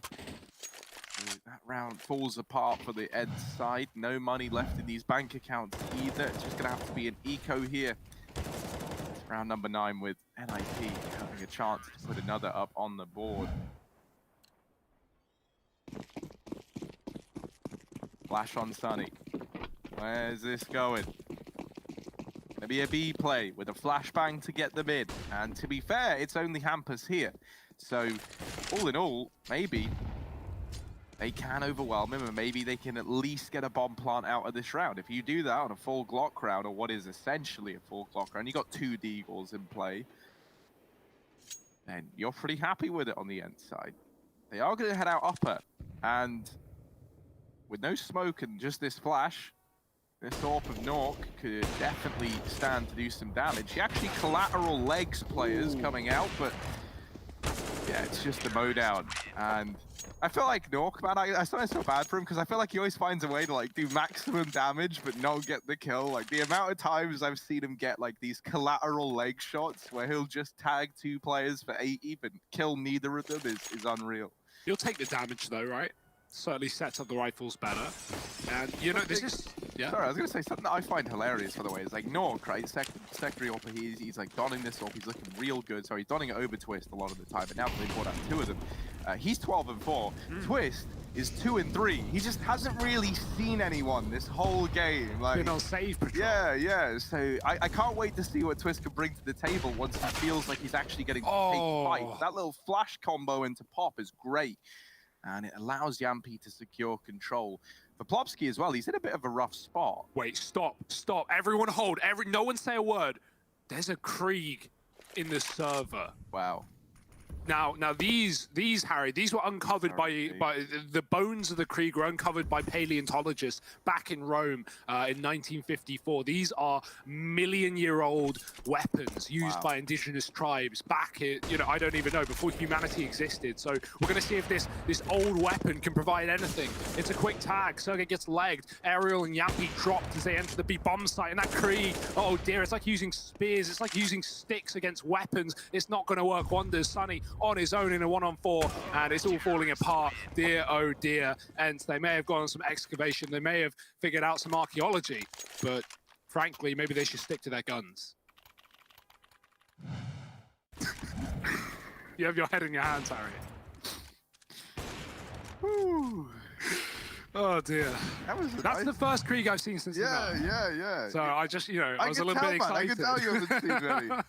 That round falls apart for the Ence side. No money left in these bank accounts either. It's just going to have to be an eco here. Round number 9 with NIP having a chance to put another up on the board. Flash on Sunny. Where's this going? Gonna be a B play with a flashbang to get them in. And to be fair, it's only Hampus here. So, all in all, maybe they can overwhelm him, and maybe they can at least get a bomb plant out of this round. If you do that on a full Glock round, or what is essentially a full Glock round, you got 2 Deagles in play, then you're pretty happy with it on the end side. They are going to head out upper, and with no smoke and just this flash, this AWP of Nork could definitely stand to do some damage. He actually collateral legs players coming out, but yeah, it's just a mow down. And I feel like Nork, man, I sometimes feel bad for him because I feel like he always finds a way to like do maximum damage but not get the kill. Like the amount of times I've seen him get like these collateral leg shots where he'll just tag 2 players for 80 but kill neither of them is unreal. You'll take the damage though, right? Certainly sets up the rifles better. And you know, this is... Yeah. Sorry, I was going to say something that I find hilarious, by the way, is like Nork, right? Secondary AWP, he's like donning this AWP, he's looking real good. Sorry, he's donning it over Twist a lot of the time, but now they brought out 2 of them. He's 12-4. Twist is 2-3. He just hasn't really seen anyone this whole game. Like, been on save patrol. Yeah. So I can't wait to see what Twist can bring to the table once he feels like he's actually getting to take fight. That little flash combo into Pop is great. And it allows Yampy to secure control. For Plopsky as well, he's in a bit of a rough spot. Wait, stop. Everyone hold. No one say a word. There's a Krieg in the server. Wow. Now these Harry, these were uncovered by the bones of the Krieg were uncovered by paleontologists back in Rome in 1954. These are million-year-old weapons used by indigenous tribes back in, I don't even know, before humanity existed. So we're going to see if this old weapon can provide anything. It's a quick tag. Sergey gets legged. Ariel and Yampy dropped as they enter the B bomb site. And that Krieg, oh dear, it's like using spears. It's like using sticks against weapons. It's not going to work wonders. Sunny on his own in a 1-on-4, and it's all falling apart. Dear, oh dear. And they may have gone on some excavation. They may have figured out some archaeology, but frankly, maybe they should stick to their guns. You have your head in your hands, Harry. Whew. Oh dear. That's the first Krieg I've seen since Yeah. So I just, I was a little bit excited. I can tell you haven't seen many.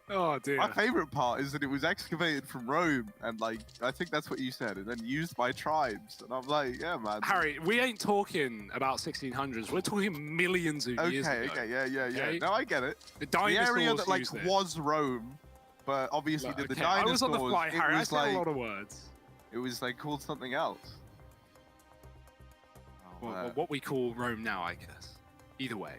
Oh dear. My favorite part is that it was excavated from Rome, and like I think that's what you said, and then used by tribes. And I'm like, yeah, man. Harry, we ain't talking about 1600s. We're talking millions of years ago. Okay, yeah. No, I get it. The area that like was Rome, but obviously the dinosaurs. I was on the fly, Harry. I said a lot of words. It was like called something else. What we call Rome now, I guess. Either way.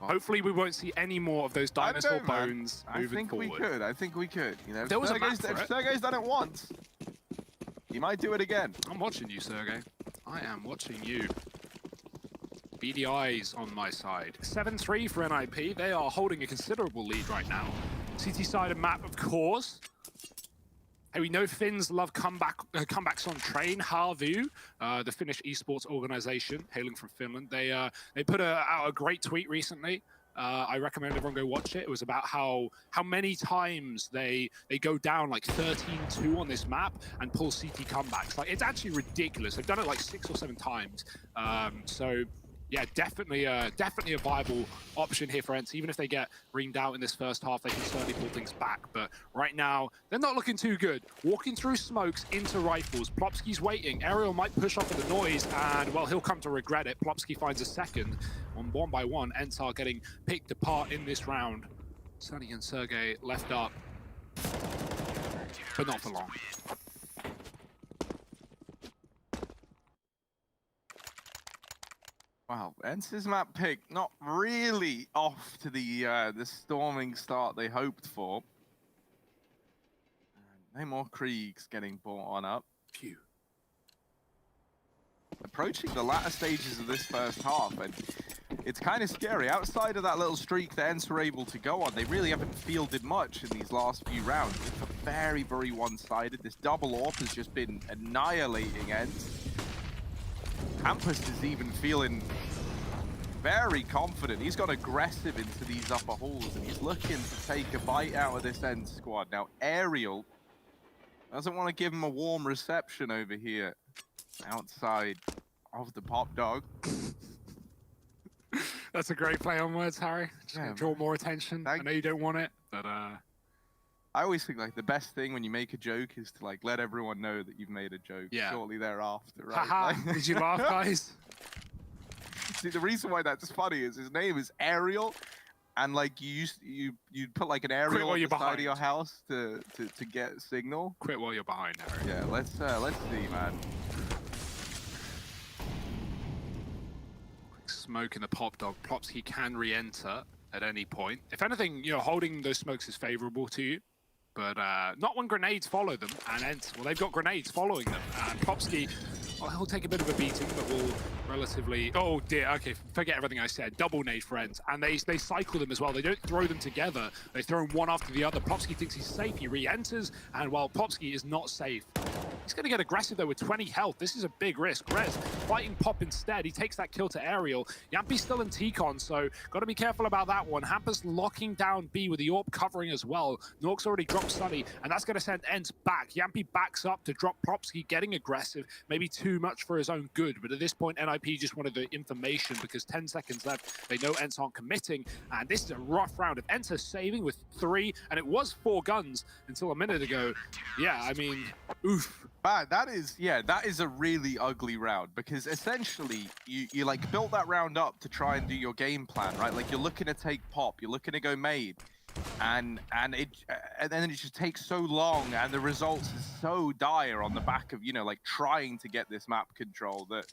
Hopefully we won't see any more of those dinosaur bones moving forward. I think we could. There was if Sergey's done it once, he might do it again. I'm watching you, Sergey. I am watching you. Beady eyes on my side. 7-3 for NIP. They are holding a considerable lead right now. CT side of map, of course. Hey, we know Finns love comebacks on train. Harvu, the Finnish esports organization, hailing from Finland, they put out a great tweet recently. I recommend everyone go watch it. It was about how many times they go down like 13-2 on this map and pull CT comebacks. Like, it's actually ridiculous. They've done it like 6 or 7 times. So yeah, definitely a viable option here for Ence. Even if they get reamed out in this first half, they can certainly pull things back. But right now, they're not looking too good. Walking through smokes into rifles. Plopsky's waiting. Ariel might push off of the noise, and, well, he'll come to regret it. Plopsky finds a second. On 1-by-1, Ence are getting picked apart in this round. Sunny and Sergey left up, but not for long. Wow, Ence's map pick not really off to the storming start they hoped for. No more Kriegs getting brought on up. Phew. Approaching the latter stages of this first half, and it's kind of scary. Outside of that little streak that Ence were able to go on, they really haven't fielded much in these last few rounds. It's very, very one-sided. This double AWP has just been annihilating Ence. Hampus is even feeling very confident. He's got aggressive into these upper halls, and he's looking to take a bite out of this Ence squad. Now, Ariel doesn't want to give him a warm reception over here outside of the Pop Dog. That's a great play on words, Harry. Just gonna draw more attention. I know you don't want it, but I always think like the best thing when you make a joke is to like let everyone know that you've made a joke shortly thereafter, right? Haha, did you laugh, guys? See, the reason why that's funny is his name is Ariel, and like you'd put like an aerial on the side of your house to get signal. Quit while you're behind, Ariel. Yeah, let's see, man. Quick smoke in the pop dog. Plopsky can re-enter at any point. If anything, you know, holding those smokes is favorable to you. But not when grenades follow them, and Ence, well, they've got grenades following them. And Plopsky, well, he'll take a bit of a beating, but will relatively... Oh, dear, okay, forget everything I said. Double nade for Ence. And they cycle them as well. They don't throw them together. They throw them one after the other. Plopsky thinks he's safe. He re-enters, and while Plopsky is not safe, he's going to get aggressive, though, with 20 health. This is a big risk. Rez fighting Pop instead. He takes that kill to Ariel. Yampi's still in T-Con, so got to be careful about that one. Hampus locking down B with the AWP covering as well. Nork's already dropped Sunny, and that's going to send Ence back. Yampi backs up to drop Plopsky, getting aggressive. Maybe too much for his own good, but at this point, NIP just wanted the information because 10 seconds left. They know Ence aren't committing, and this is a rough round. If Ence is saving with 3, and it was 4 guns until a minute ago, yeah, I mean, oof. That is a really ugly round because essentially you like built that round up to try and do your game plan, right? Like you're looking to take Pop, you're looking to go maid, and then it just takes so long, and the results is so dire on the back of, you know, like trying to get this map control that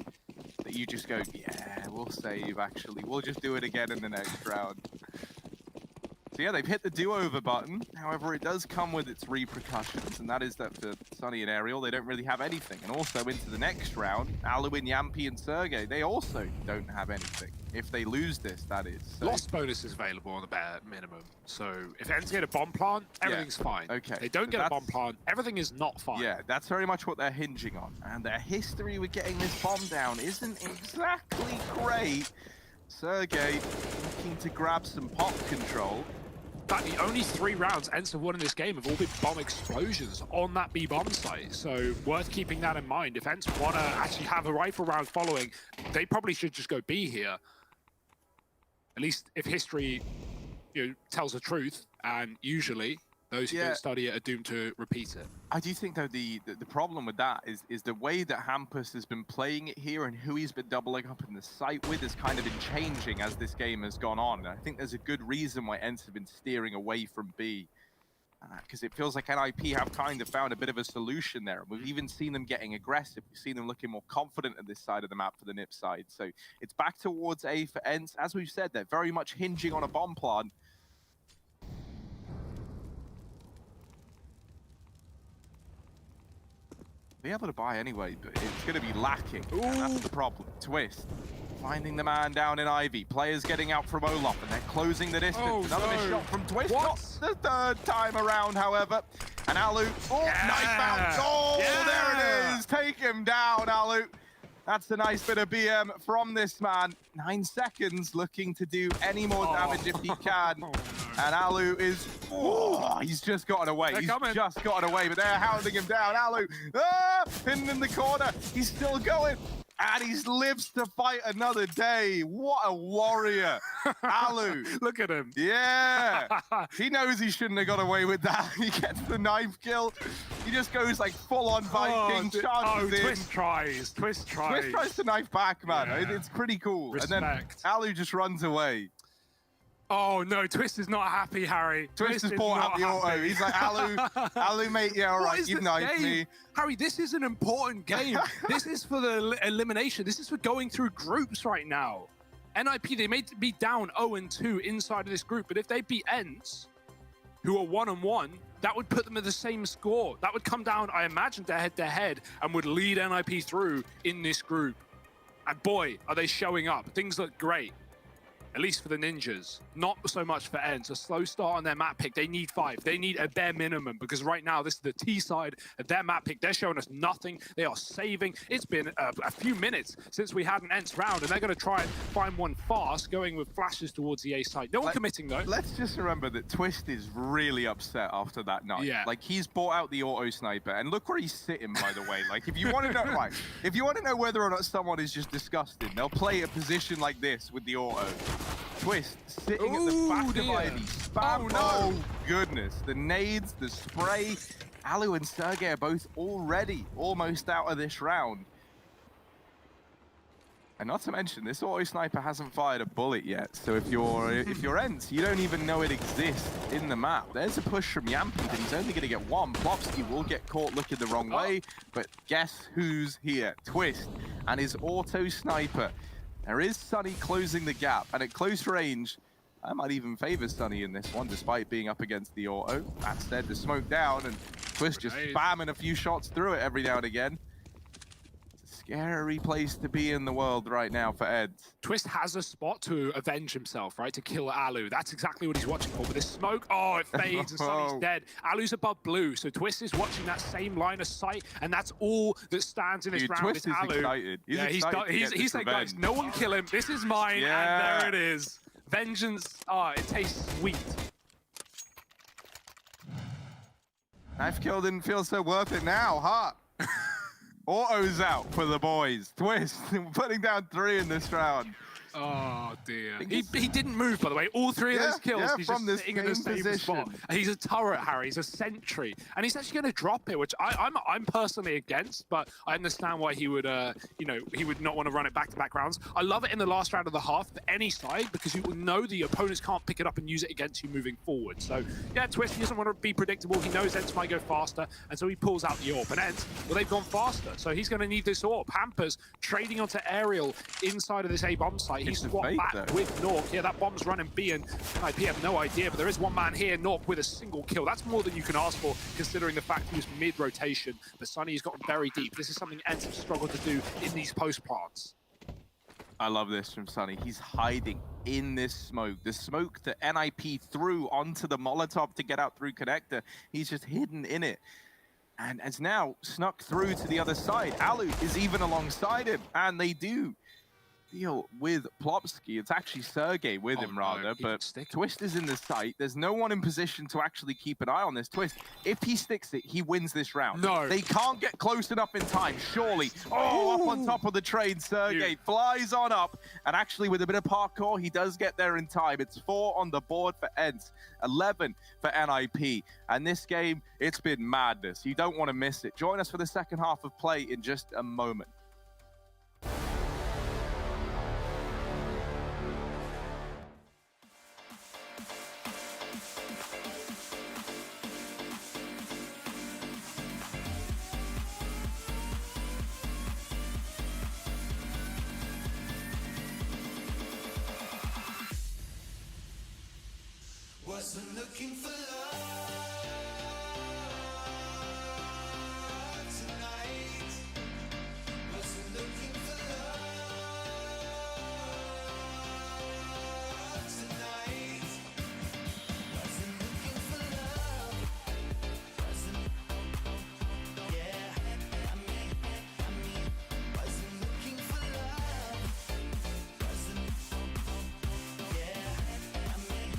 you just go, yeah, we'll save. Actually, we'll just do it again in the next round. So yeah, they've hit the do-over button. However, it does come with its repercussions, and that is that for Sunny and Ariel, they don't really have anything. And also into the next round, Aluin, Yampi, and Sergey, they also don't have anything. If they lose this, that is. So... Lost bonus is available on the bare minimum. So if Ence get a bomb plant, everything's fine. Okay. They don't get a bomb plant, everything is not fine. Yeah, that's very much what they're hinging on. And their history with getting this bomb down isn't exactly great. Sergey looking to grab some pop control. But the only 3 rounds Ence have won in this game have all been bomb explosions on that B bomb site. So worth keeping that in mind. If Ence want to actually have a rifle round following, they probably should just go B here. At least if history, you know, tells the truth, and usually those who don't study it are doomed to repeat it. I do think, though, the problem with that is the way that Hampus has been playing it here and who he's been doubling up in the site with has kind of been changing as this game has gone on. And I think there's a good reason why Ence have been steering away from B. Because it feels like NIP have kind of found a bit of a solution there. We've even seen them getting aggressive. We've seen them looking more confident at this side of the map for the NIP side. So it's back towards A for Ence. As we've said, they're very much hinging on a bomb plant. Be able to buy anyway, but it's going to be lacking. And that's the problem. Twist. Finding the man down in Ivy. Players getting out from Olaf, and they're closing the distance. Oh, Another no. shot from Twist. What? Not the 3rd time around, however. And Alu, knife out. Oh, there it is. Take him down, Alu. That's a nice bit of BM from this man. 9 seconds, looking to do any more damage if he can. And Alu is, he's just gotten away. He's just gotten away, but they're hounding him down. Alu, pinned in the corner. He's still going. And he lives to fight another day. What a warrior. Alu. Look at him. Yeah. He knows he shouldn't have got away with that. He gets the knife kill. He just goes like full-on Viking, charges in. Twist tries. Twist tries to knife back, man. Yeah. It's pretty cool. Respect. And then Alu just runs away. Oh no, Twist is not happy, Harry. Twist has bought out the auto. He's like, Alu, mate, yeah, all right, you've knifed me. Harry, this is an important game. This is for the elimination. This is for going through groups right now. NIP, they may be down 0-2 inside of this group, but if they beat Ence, who are 1-1, that would put them at the same score. That would come down, I imagine, to head-to-head and would lead NIP through in this group. And boy, are they showing up. Things look great. At least for the Ninjas. Not so much for Ence. A slow start on their map pick. They need 5. They need a bare minimum because right now this is the T side of their map pick. They're showing us nothing. They are saving. It's been a few minutes since we had an Ence round, and they're going to try and find one fast, going with flashes towards the A side. No one committing though. Let's just remember that Twist is really upset after that night. Yeah. Like he's bought out the auto sniper, and look where he's sitting, by the way. Like if you want to know, right, if you want to know whether or not someone is just disgusted, they'll play a position like this with the auto. Twist sitting at the back of Ivy, spam. Oh, goodness. The nades, the spray. Alu and Sergey are both already almost out of this round. And not to mention, this auto sniper hasn't fired a bullet yet. So if you're Ence, you don't even know it exists in the map. There's a push from Yampy, but he's only going to get one. Plopsky will get caught looking the wrong way. But guess who's here? Twist and his auto sniper. There is Sunny closing the gap, and at close range, I might even favor Sunny in this one, despite being up against the auto. That said, the smoke down, and Twist just spamming a few shots through it every now and again. Scary place to be in the world right now for Eds. Twist has a spot to avenge himself, right? To kill Alu. That's exactly what he's watching for. But this smoke, oh, it fades and Sunny's dead. Alu's above blue, so Twist is watching that same line of sight, and that's all that stands in this round. Twist is Alu. excited. He's saying, guys, no one kill him. This is mine, and there it is. Vengeance, it tastes sweet. Knife kill didn't feel so worth it now, huh? Auto's out for the boys. Twist putting down 3 in this round. Oh dear. He didn't move, by the way. All 3 of those kills, he's from just sitting in the same spot. He's a turret, Harry. He's a sentry, and he's actually going to drop it, which I'm personally against. But I understand why he would, he would not want to run it back-to-back rounds. I love it in the last round of the half for any side because you will know the opponents can't pick it up and use it against you moving forward. So yeah, Twist, he doesn't want to be predictable. He knows Ence might go faster, and so he pulls out the AWP. And Ence, well, they've gone faster, so he's going to need this AWP. Hampers trading onto Aerial inside of this A bomb site. He's swapped back with Nork. Yeah, that bomb's running B, and IP have no idea, but there is one man here, Nork, with a single kill. That's more than you can ask for, considering the fact he was mid-rotation. But Sunny's gotten very deep. This is something Ence have struggled to do in these post plants. I love this from Sunny. He's hiding in this smoke. The smoke that NIP threw onto the Molotov to get out through connector. He's just hidden in it. And has now snuck through to the other side. Alu is even alongside him, and they do deal with Plopsky. It's actually Sergey with him, rather, but Twist is in the site. There's no one in position to actually keep an eye on this. Twist, if he sticks it, he wins this round. No. They can't get close enough in time, surely. Oh, up on top of the train, Sergey flies on up, and actually with a bit of parkour, he does get there in time. It's 4 on the board for Ence, 11 for NIP, and this game, it's been madness. You don't want to miss it. Join us for the second half of play in just a moment. Wasn't looking for love tonight. Wasn't looking for love tonight. Wasn't looking for love. Wasn't, yeah. I mean, wasn't looking for love. Wasn't, yeah. I mean.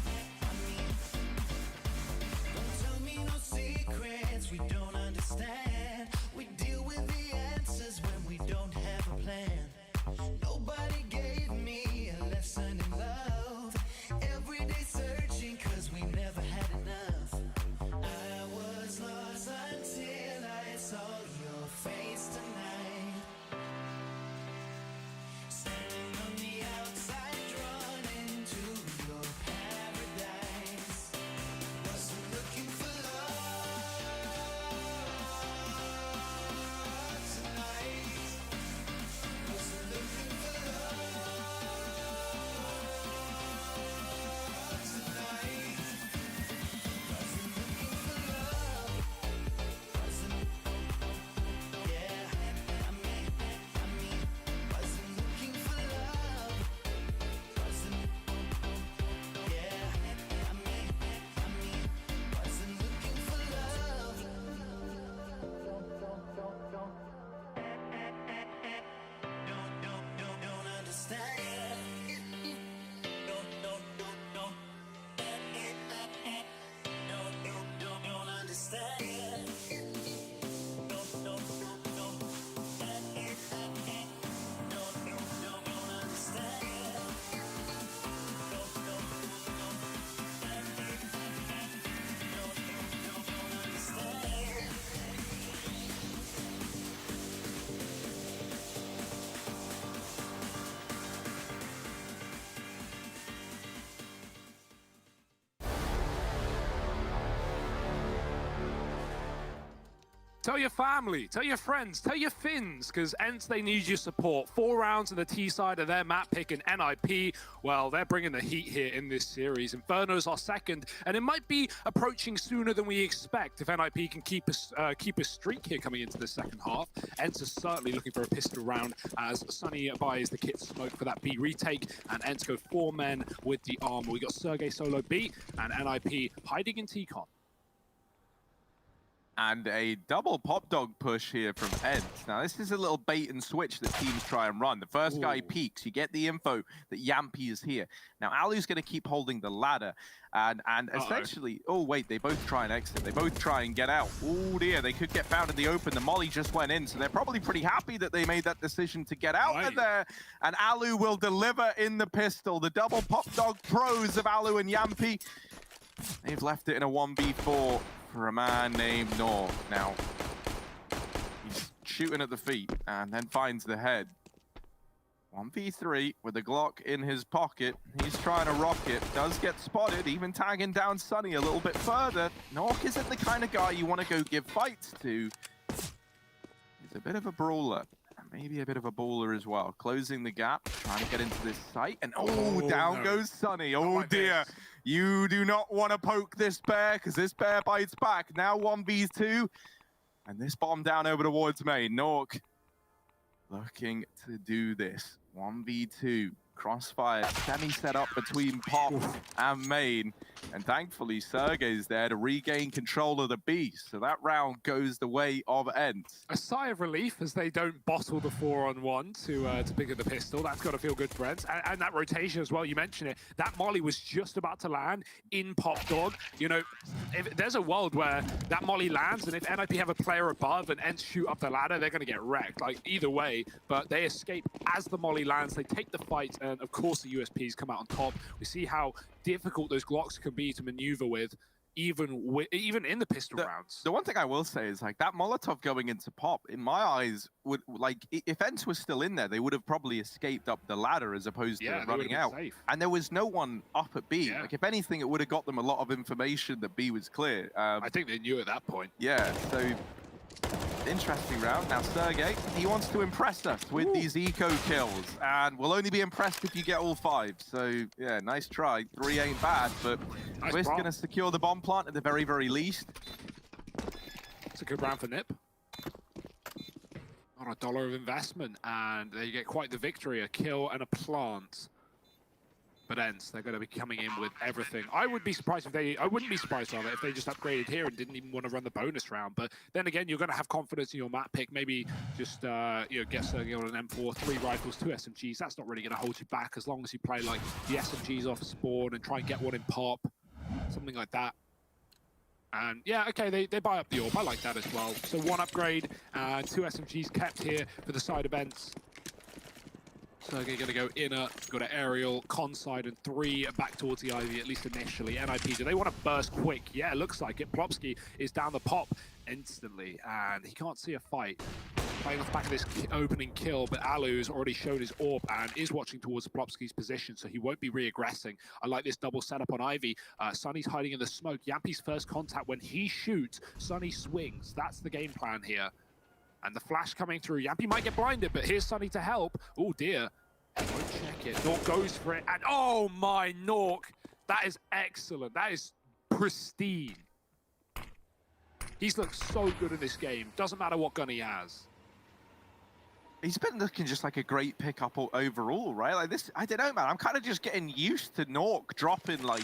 Tell your family, tell your friends, tell your Finns, because Ence, they need your support. 4 rounds on the T side of their map pick, and NIP, well, they're bringing the heat here in this series. Inferno's our second, and it might be approaching sooner than we expect if NIP can keep a streak here coming into the second half. Ence is certainly looking for a pistol round as Sunny buys the kit smoke for that B retake, and Ence go 4 men with the armor. We got Sergey solo B, and NIP hiding in T-Con. And a double pop dog push here from Ence. Now, this is a little bait and switch that teams try and run. The first guy peeks, you get the info that Yampy is here. Now, Alu's going to keep holding the ladder. And essentially, oh, wait, they both try and exit. They both try and get out. Oh, dear, they could get found in the open. The molly just went in, so they're probably pretty happy that they made that decision to get out of there. And Alu will deliver in the pistol. The double pop dog pros of Alu and Yampy. They've left it in a 1v4. For a man named Nork. Now, he's shooting at the feet and then finds the head. 1v3 with a Glock in his pocket. He's trying to rock it. Does get spotted, even tagging down Sunny a little bit further. Nork isn't the kind of guy you want to go give fights to. He's a bit of a brawler. Maybe a bit of a baller as well. Closing the gap, trying to get into this site. And down goes Sunny. Oh dear. You do not want to poke this bear, because this bear bites back. Now 1v2. And this bomb down over towards main. Nork looking to do this. 1v2. Crossfire semi-set up between Pop and main. And thankfully, Sergey's there to regain control of the beast. So that round goes the way of Ence. A sigh of relief as they don't bottle the 4-on-1 to pick up the pistol. That's got to feel good for Ence. And that rotation as well, you mentioned it. That molly was just about to land in Pop Dog. You know, if there's a world where that molly lands, and if NIP have a player above and Ence shoot up the ladder, they're going to get wrecked. Like, either way, but they escape as the molly lands. They take the fight, and of course the USPs come out on top. We see how difficult those Glocks can be to maneuver with, even in the pistol rounds. The one thing I will say is, like, that Molotov going into Pop, in my eyes, would, like, if Ence was still in there, they would have probably escaped up the ladder as opposed to running out. Safe. And there was no one up at B. Like, if anything, it would have got them a lot of information that B was clear. I think they knew at that point. Yeah, so interesting round. Now, Sergey, he wants to impress us with these eco kills, and we'll only be impressed if you get all 5. So, yeah, nice try. 3 ain't bad, but we're going to secure the bomb plant at the very, very least. It's a good round for Nip. Not $1 of investment, and they get quite the victory, a kill and a plant. But Ence, they're going to be coming in with everything. I wouldn't be surprised if they just upgraded here and didn't even want to run the bonus round. But then again, you're going to have confidence in your map pick. Maybe just get Sergey on an M4, 3 rifles, 2 SMGs. That's not really going to hold you back as long as you play like the SMGs off spawn and try and get one in pop, something like that. And yeah, okay, they buy up the orb. I like that as well. So 1 upgrade and 2 SMGs kept here for the side of Ence. Sergey going to go inner, got an aerial, con side, and 3 back towards the Ivy, at least initially. NIP, do they want to burst quick? Yeah, it looks like it. Plopsky is down the Pop instantly, and he can't see a fight. Playing off the back of this opening kill, but Alu's already showed his orb and is watching towards Plopsky's position, so he won't be re-aggressing. I like this double setup on Ivy. Sunny's hiding in the smoke. Yampy's first contact, when he shoots, Sunny swings. That's the game plan here. And the flash coming through. Yampy might get blinded, but here's Sunny to help. Oh dear. Won't check it. Nork goes for it. And oh my, Nork. That is excellent. That is pristine. He's looked so good in this game. Doesn't matter what gun he has. He's been looking just like a great pickup overall, right? Like this, I don't know, man. I'm kind of just getting used to Nork dropping like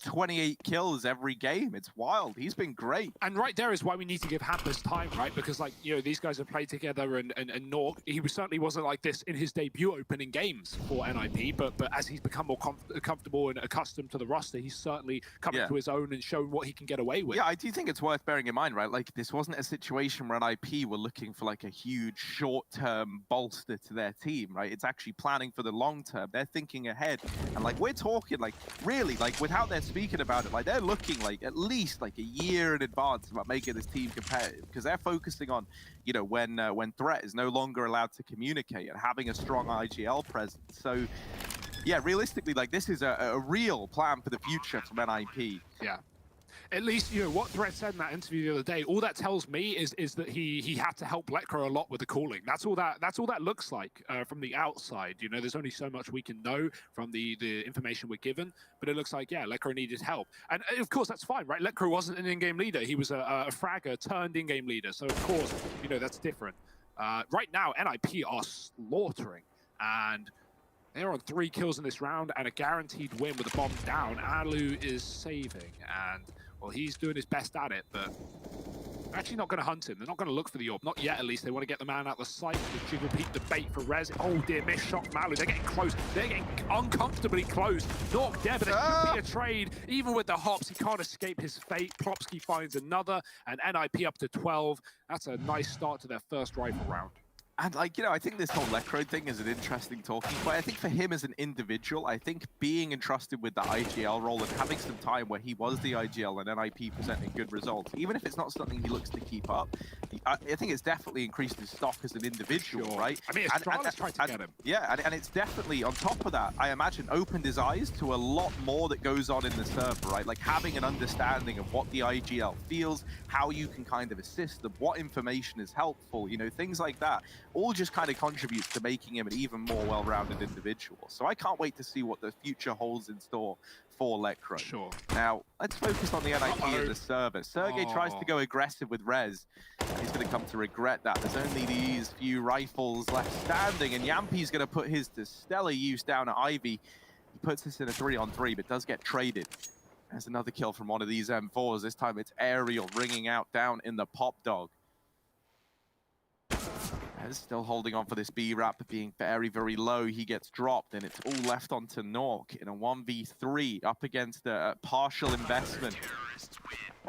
28 kills every game. It's wild. He's been great. And right there is why we need to give Hampus time, right? Because, like, you know, these guys have played together, and Nork, he certainly wasn't like this in his debut opening games for NIP, but as he's become more comfortable and accustomed to the roster, he's certainly coming to his own and shown what he can get away with. Yeah, I do think it's worth bearing in mind, right? Like, this wasn't a situation where NIP were looking for like a huge short-term bolster to their team, right? It's actually planning for the long term. They're thinking ahead. And like, we're talking like, really, like, without they're speaking about it, like, they're looking like at least like a year in advance about making this team competitive, because they're focusing on, you know, when Threat is no longer allowed to communicate and having a strong IGL presence. So yeah, realistically, like, this is a real plan for the future from NIP. Yeah. At least, you know, what Threat said in that interview the other day, all that tells me is that he had to help Lekr a lot with the calling. That's all that looks like from the outside. You know, there's only so much we can know from the information we're given, but it looks like, yeah, Lekr needed help. And of course, that's fine, right? Lekr wasn't an in-game leader. He was a fragger turned in-game leader. So, of course, you know, that's different. Right now, NIP are slaughtering, and they're on 3 kills in this round and a guaranteed win with the bomb down. Alu is saving, and, well, he's doing his best at it, but they're actually not going to hunt him. They're not going to look for the orb. Not yet, at least. They want to get the man out of the sight. The Jiggle Peak, the bait for Rez. Oh, dear, missed shot from Alu. They're getting close. They're getting uncomfortably close. Nork dead, but it could be a trade. Even with the hops, he can't escape his fate. Plopsky finds another, and NIP up to 12. That's a nice start to their first rifle round. And, like, you know, I think this whole Lekr thing is an interesting talking point. I think for him as an individual, I think being entrusted with the IGL role and having some time where he was the IGL and NIP presenting good results, even if it's not something he looks to keep up, I think it's definitely increased his stock as an individual, right? I mean, Astralis tried to get him. Yeah, and it's definitely, on top of that, I imagine, opened his eyes to a lot more that goes on in the server, right? Like having an understanding of what the IGL feels, how you can kind of assist them, what information is helpful, you know, things like that. All just kind of contributes to making him an even more well-rounded individual. So I can't wait to see what the future holds in store for Lekr. Sure. Now, let's focus on the NIP and the server. Sergey tries to go aggressive with Rez. He's going to come to regret that. There's only these few rifles left standing, and Yampi's going to put his to stellar use down at Ivy. He puts this in a 3-on-3, but does get traded. There's another kill from one of these M4s. This time it's Aerial ringing out down in the Pop Dog. Still holding on for this B-Rap, being very, very low. He gets dropped, and it's all left onto Nork in a 1v3 up against a partial investment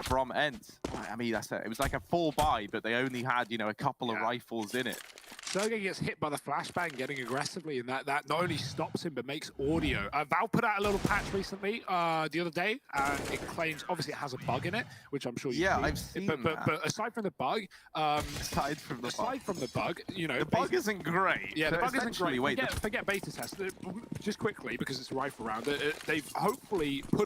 from Ence. I mean, it was like a full buy, but they only had, you know, a couple of rifles in it. Sergey gets hit by the flashbang getting aggressively, and that not only stops him, but makes audio. Valve put out a little patch recently, the other day, and it claims, obviously it has a bug in it, which I'm sure you've seen. I've seen but aside from the bug, aside from the bug, you know... The bug isn't great. Yeah, the bug isn't great. Wait, forget beta test. Just quickly, because it's a rifle round, they've hopefully put